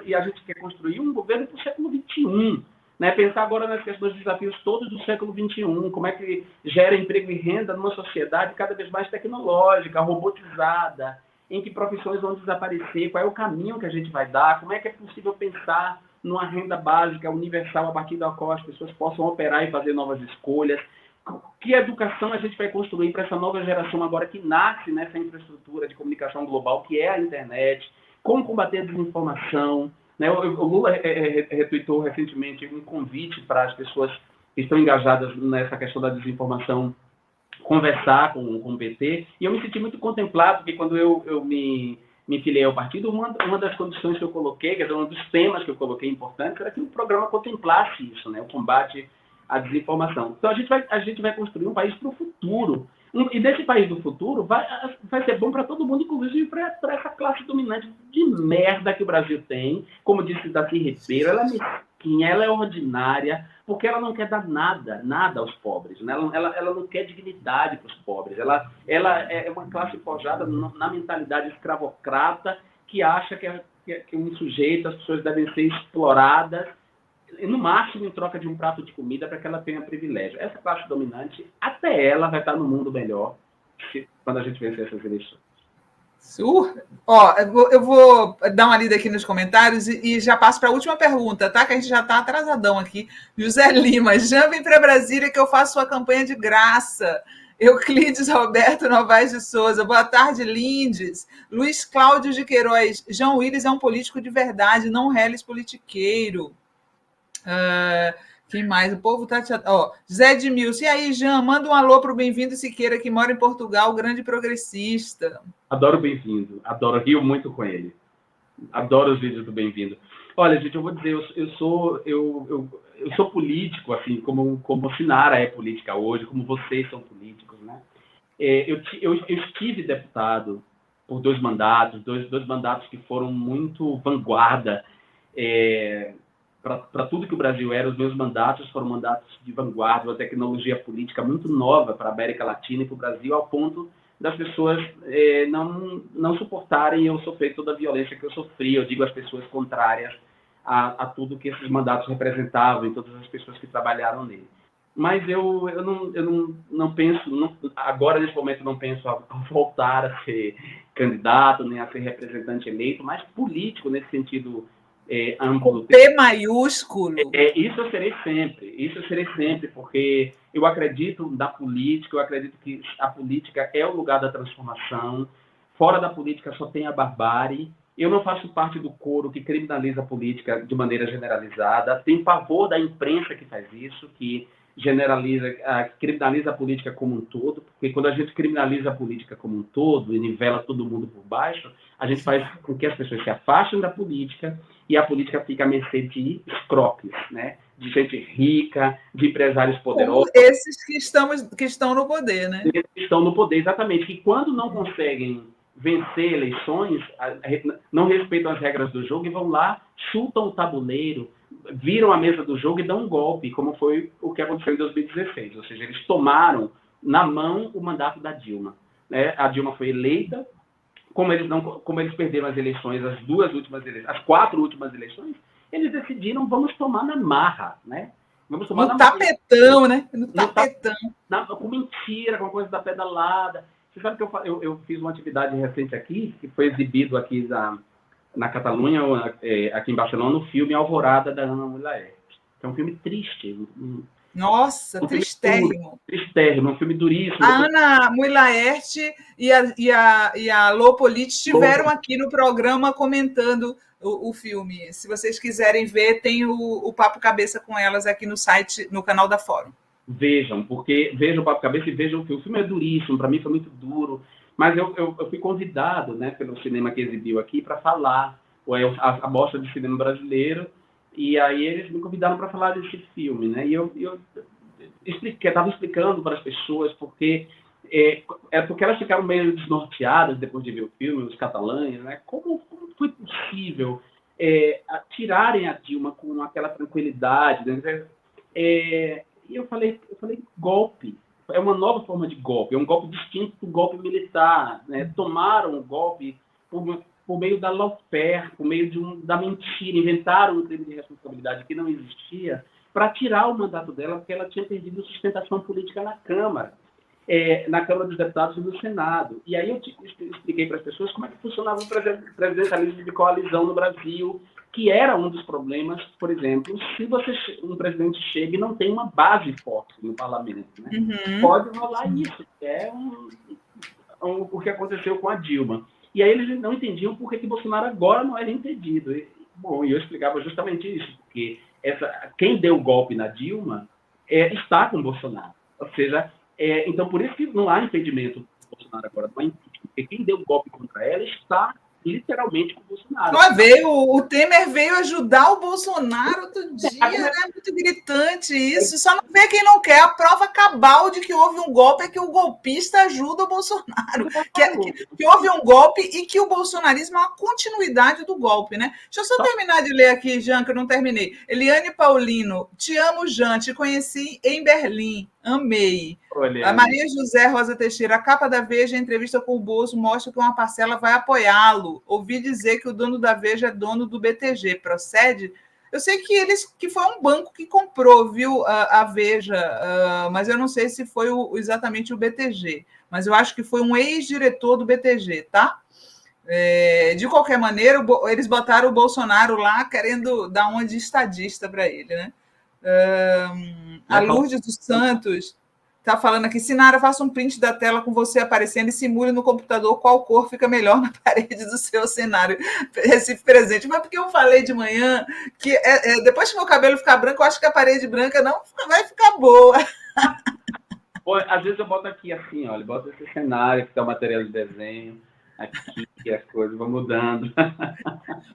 e a gente quer construir um governo para o século XXI, né? Pensar agora nas questões dos desafios todos do século XXI, como é que gera emprego e renda numa sociedade cada vez mais tecnológica, robotizada, em que profissões vão desaparecer, qual é o caminho que a gente vai dar, como é que é possível pensar numa renda básica universal a partir da qual as pessoas possam operar e fazer novas escolhas. Que educação a gente vai construir para essa nova geração agora que nasce nessa infraestrutura de comunicação global, que é a internet, como combater a desinformação. Né? O Lula retuitou recentemente um convite para as pessoas que estão engajadas nessa questão da desinformação conversar com o PT, e eu me senti muito contemplado, porque quando eu me filiei ao partido, uma das condições que eu coloquei, quer dizer, um dos temas que eu coloquei importantes, era que o programa contemplasse isso, né? O combate à desinformação. Então, a gente vai construir um país para o futuro. E desse país do futuro vai ser bom para todo mundo, inclusive para essa classe dominante de merda que o Brasil tem. Como disse Darcy Ribeiro, ela é mesquinha, ela é ordinária, porque ela não quer dar nada aos pobres. Né? Ela não quer dignidade para os pobres. Ela é uma classe forjada na mentalidade escravocrata que acha que um sujeito, as pessoas devem ser exploradas, no máximo em troca de um prato de comida para que ela tenha privilégio. Essa classe dominante, até ela vai estar no mundo melhor quando a gente vencer essas eleições. Eu vou dar uma lida aqui nos comentários e já passo para a última pergunta, tá? Que a gente já está atrasadão aqui. José Lima, já vem para Brasília que eu faço sua campanha de graça. Euclides Roberto Novaes de Souza, boa tarde, Lindes. Luiz Cláudio de Queiroz, João Willis é um político de verdade, não reles politiqueiro. Que mais? O povo tá... Ó, Zé de Milce. E aí, Jean, manda um alô para o Bem-vindo Siqueira, que mora em Portugal, grande progressista. Adoro o Bem-vindo. Adoro, rio muito com ele. Adoro os vídeos do Bem-vindo. Olha, gente, eu vou dizer, eu sou político, assim, como Sinara é política hoje, como vocês são políticos, né? Eu estive deputado por 2 mandatos, dois mandatos que foram muito vanguarda para tudo que o Brasil era. Os meus mandatos foram mandatos de vanguarda, uma tecnologia política muito nova para a América Latina e para o Brasil, ao ponto das pessoas não suportarem eu sofrer toda a violência que eu sofri. Eu digo as pessoas contrárias a tudo que esses mandatos representavam e todas as pessoas que trabalharam nele. Mas eu não penso, agora nesse momento não penso a voltar a ser candidato, nem a ser representante eleito, mas político nesse sentido amplo. Com P maiúsculo. Isso eu serei sempre, porque eu acredito na política, eu acredito que a política é o lugar da transformação. Fora da política só tem a barbárie. Eu não faço parte do coro que criminaliza a política de maneira generalizada. Tenho pavor da imprensa que faz isso, que criminaliza a política como um todo, porque quando a gente criminaliza a política como um todo e nivela todo mundo por baixo, a gente faz com que as pessoas se afastem da política e a política fica à mercê de escrópios, né? De gente rica, de empresários poderosos. Como esses que estão no poder, né? Que estão no poder, exatamente. Que quando não conseguem vencer eleições, não respeitam as regras do jogo e vão lá, chutam o tabuleiro, viram a mesa do jogo e dão um golpe, como foi o que aconteceu em 2016. Ou seja, eles tomaram na mão o mandato da Dilma, né? A Dilma foi eleita, como eles perderam as eleições, as 4 últimas eleições, eles decidiram, vamos tomar na marra, né? Vamos tomar no tapetão, marra. Né? No tapetão. Com mentira, com coisa da pedalada. Você sabe que eu fiz uma atividade recente aqui, que foi exibido aqui na Catalunha, aqui em Barcelona, no filme Alvorada, da Ana Mulaert. Que é um filme triste. Nossa, tristérrimo. Tristérrimo, um filme duríssimo. A Ana Mulaert e a Lô Politi estiveram aqui no programa comentando o filme. Se vocês quiserem ver, tem o Papo Cabeça com elas aqui no site, no canal da Fórum. Vejam o Papo Cabeça e vejam o filme. O filme é duríssimo, para mim foi muito duro. Mas eu fui convidado, né, pelo cinema que exibiu aqui para falar, a Mostra de Cinema Brasileiro, e aí eles me convidaram para falar desse filme, né? E eu estava explicando para as pessoas porque elas ficaram meio desnorteadas depois de ver o filme, os catalães, né? Como foi possível tirarem a Dilma com aquela tranquilidade, né? E eu falei, golpe. É uma nova forma de golpe, é um golpe distinto do golpe militar, né? Tomaram o golpe por meio da lawfare, por meio da mentira, inventaram um crime de responsabilidade que não existia para tirar o mandato dela, porque ela tinha perdido sustentação política na Câmara dos Deputados e no Senado. E aí eu expliquei para as pessoas como é que funcionava o presidencialismo de coalizão no Brasil, que era um dos problemas, por exemplo, se um presidente chega e não tem uma base forte no parlamento, né? Uhum. Pode rolar isso, o que aconteceu com a Dilma. E aí eles não entendiam por que Bolsonaro agora não era entendido. E eu explicava justamente isso, porque quem deu o golpe na Dilma está com Bolsonaro. Ou seja, então por isso que não há impedimento do Bolsonaro agora, não há impedimento, porque quem deu o golpe contra ela está literalmente com o Bolsonaro. O Temer veio ajudar o Bolsonaro outro dia, né? Muito gritante isso. Só não vê quem não quer. A prova cabal de que houve um golpe é que o golpista ajuda o Bolsonaro. Que houve um golpe e que o bolsonarismo é uma continuidade do golpe, né? Deixa eu só terminar de ler aqui, Jean, que eu não terminei. Eliane Paulino, te amo, Jean, te conheci em Berlim. Amei. A Maria José Rosa Teixeira, a capa da Veja, a entrevista com o Bozo, mostra que uma parcela vai apoiá-lo. Ouvi dizer que o dono da Veja é dono do BTG. Procede? Eu sei que foi um banco que comprou, viu, a Veja, mas eu não sei se foi exatamente o BTG. Mas eu acho que foi um ex-diretor do BTG, tá? De qualquer maneira, eles botaram o Bolsonaro lá querendo dar uma de estadista para ele, né? A Lourdes dos Santos, Tá falando aqui, Sinara, faça um print da tela com você aparecendo e simule no computador qual cor fica melhor na parede do seu cenário. Recife presente. Mas porque eu falei de manhã que depois que meu cabelo ficar branco, eu acho que a parede branca não vai ficar boa. Pô, às vezes eu boto aqui assim, olha, boto esse cenário que tá o material de desenho, aqui as coisas vão mudando.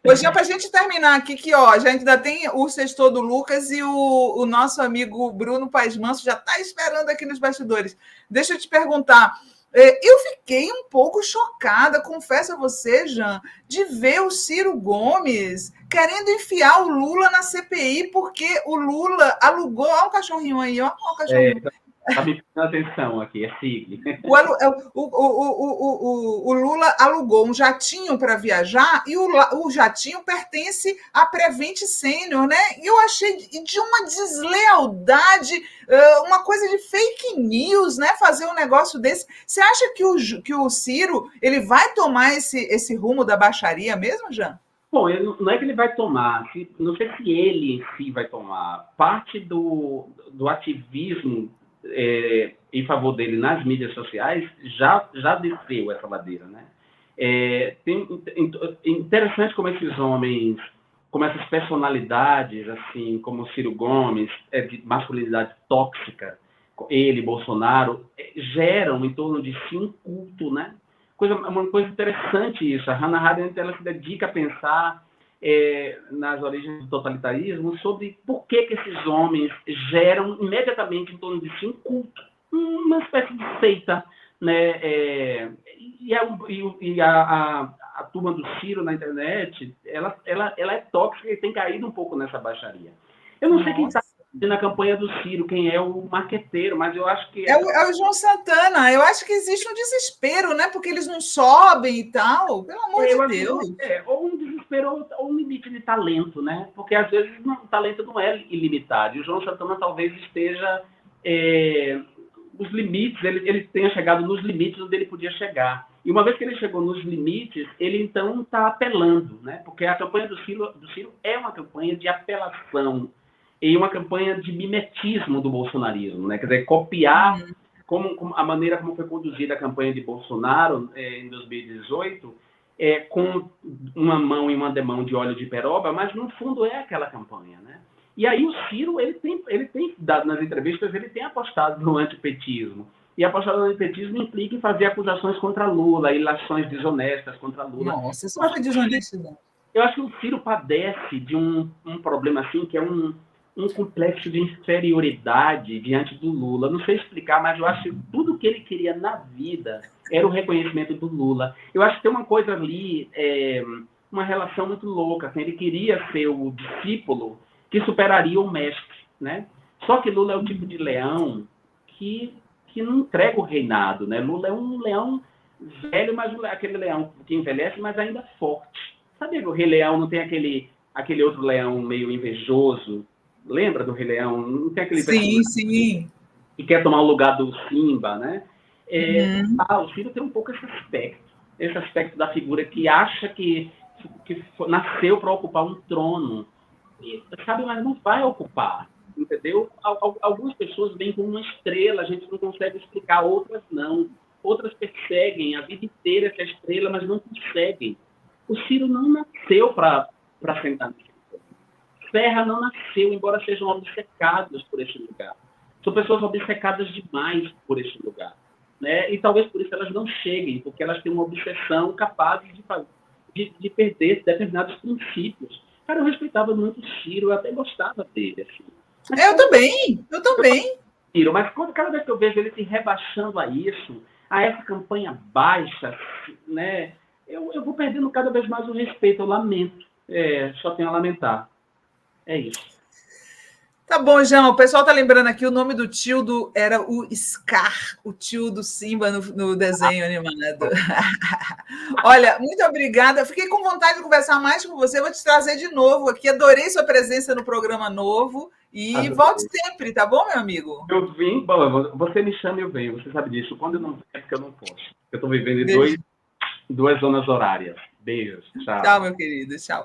Hoje, para a gente terminar aqui, que ó, já ainda tem o sextor do Lucas e o nosso amigo Bruno Paes Manso já está esperando aqui nos bastidores. Deixa eu te perguntar. Eu fiquei um pouco chocada, confesso a você, Jean, de ver o Ciro Gomes querendo enfiar o Lula na CPI, porque o Lula alugou. Olha o cachorrinho aí, ó. Olha o cachorrinho. Tá me prestando atenção aqui, é SIG. O Lula alugou um jatinho para viajar e o jatinho pertence à Prevent Senior, né? E eu achei de uma deslealdade, uma coisa de fake news, né? Fazer um negócio desse. Você acha que o Ciro ele vai tomar esse rumo da baixaria mesmo, Jean? Bom, não é que ele vai tomar, não sei se ele em si vai tomar. Parte do ativismo em favor dele nas mídias sociais já desceu essa ladeira, né? Interessante como esses homens, como essas personalidades, assim, como o Ciro Gomes, de masculinidade tóxica, ele, Bolsonaro, geram em torno de si um culto, né? Uma coisa interessante isso. A Hannah Arendt, ela se dedica a pensar nas origens do totalitarismo, sobre por que esses homens geram imediatamente em torno de si um culto, uma espécie de seita, né? E a turma do Ciro na internet, ela é tóxica e tem caído um pouco nessa baixaria. Eu não sei quem está na campanha do Ciro, quem é o marqueteiro, mas eu acho que... É o João Santana. Eu acho que existe um desespero, né? Porque eles não sobem e tal. Pelo amor de Deus. Ou um desespero ou um limite de talento, né? Porque, às vezes, o talento não é ilimitado. E o João Santana talvez esteja... os limites, ele tenha chegado nos limites onde ele podia chegar. E uma vez que ele chegou nos limites, ele, então, está apelando, né? Porque a campanha do Ciro é uma campanha de apelação e uma campanha de mimetismo do bolsonarismo, né? Quer dizer, copiar como a maneira como foi conduzida a campanha de Bolsonaro em 2018, com uma mão e uma demão de óleo de peroba, mas no fundo é aquela campanha, né? E aí o Ciro, ele tem dado nas entrevistas, ele tem apostado no antipetismo. E apostar no antipetismo implica em fazer acusações contra Lula, ilações desonestas contra Lula. Nossa, isso foi desonestidade. Eu acho que o Ciro padece de um problema assim, que é um complexo de inferioridade diante do Lula. Não sei explicar, mas eu acho que tudo que ele queria na vida era o reconhecimento do Lula. Eu acho que tem uma coisa ali, uma relação muito louca. Assim, ele queria ser o discípulo que superaria o mestre, né? Só que Lula é o tipo de leão que não entrega o reinado, né? Lula é um leão velho, mas aquele leão que envelhece, mas ainda forte. Sabia que o Rei Leão não tem aquele outro leão meio invejoso? Lembra do Rei Leão? Não tem aquele sim. Que quer tomar o lugar do Simba, né? O Ciro tem um pouco esse aspecto da figura que acha que nasceu para ocupar um trono, e, sabe, mas não vai ocupar, entendeu? Algumas pessoas vêm com uma estrela, a gente não consegue explicar, outras não. Outras perseguem a vida inteira essa estrela, mas não conseguem. O Ciro não nasceu para sentar nesse lugar. Serra não nasceu, embora sejam obcecados por esse lugar. São pessoas obcecadas demais por esse lugar, né? E talvez por isso elas não cheguem, porque elas têm uma obsessão capaz de perder determinados princípios. Cara, eu respeitava muito o Ciro, eu até gostava dele. Assim. Eu também. Ciro, mas cada vez que eu vejo ele se rebaixando a essa campanha baixa, né, eu vou perdendo cada vez mais o respeito, eu lamento. Só tenho a lamentar. É isso. Tá bom, João. O pessoal tá lembrando aqui, o nome do tio era o Scar, o tio do Simba no desenho animado. Olha, muito obrigada. Fiquei com vontade de conversar mais com você. Vou te trazer de novo aqui. Adorei sua presença no programa novo. E volte sempre, tá bom, meu amigo? Eu vim, você me chama e eu venho. Você sabe disso. Quando eu não venho, é porque eu não posso. Eu estou vivendo em duas zonas horárias. Beijos. Tchau. Tchau, meu querido. Tchau.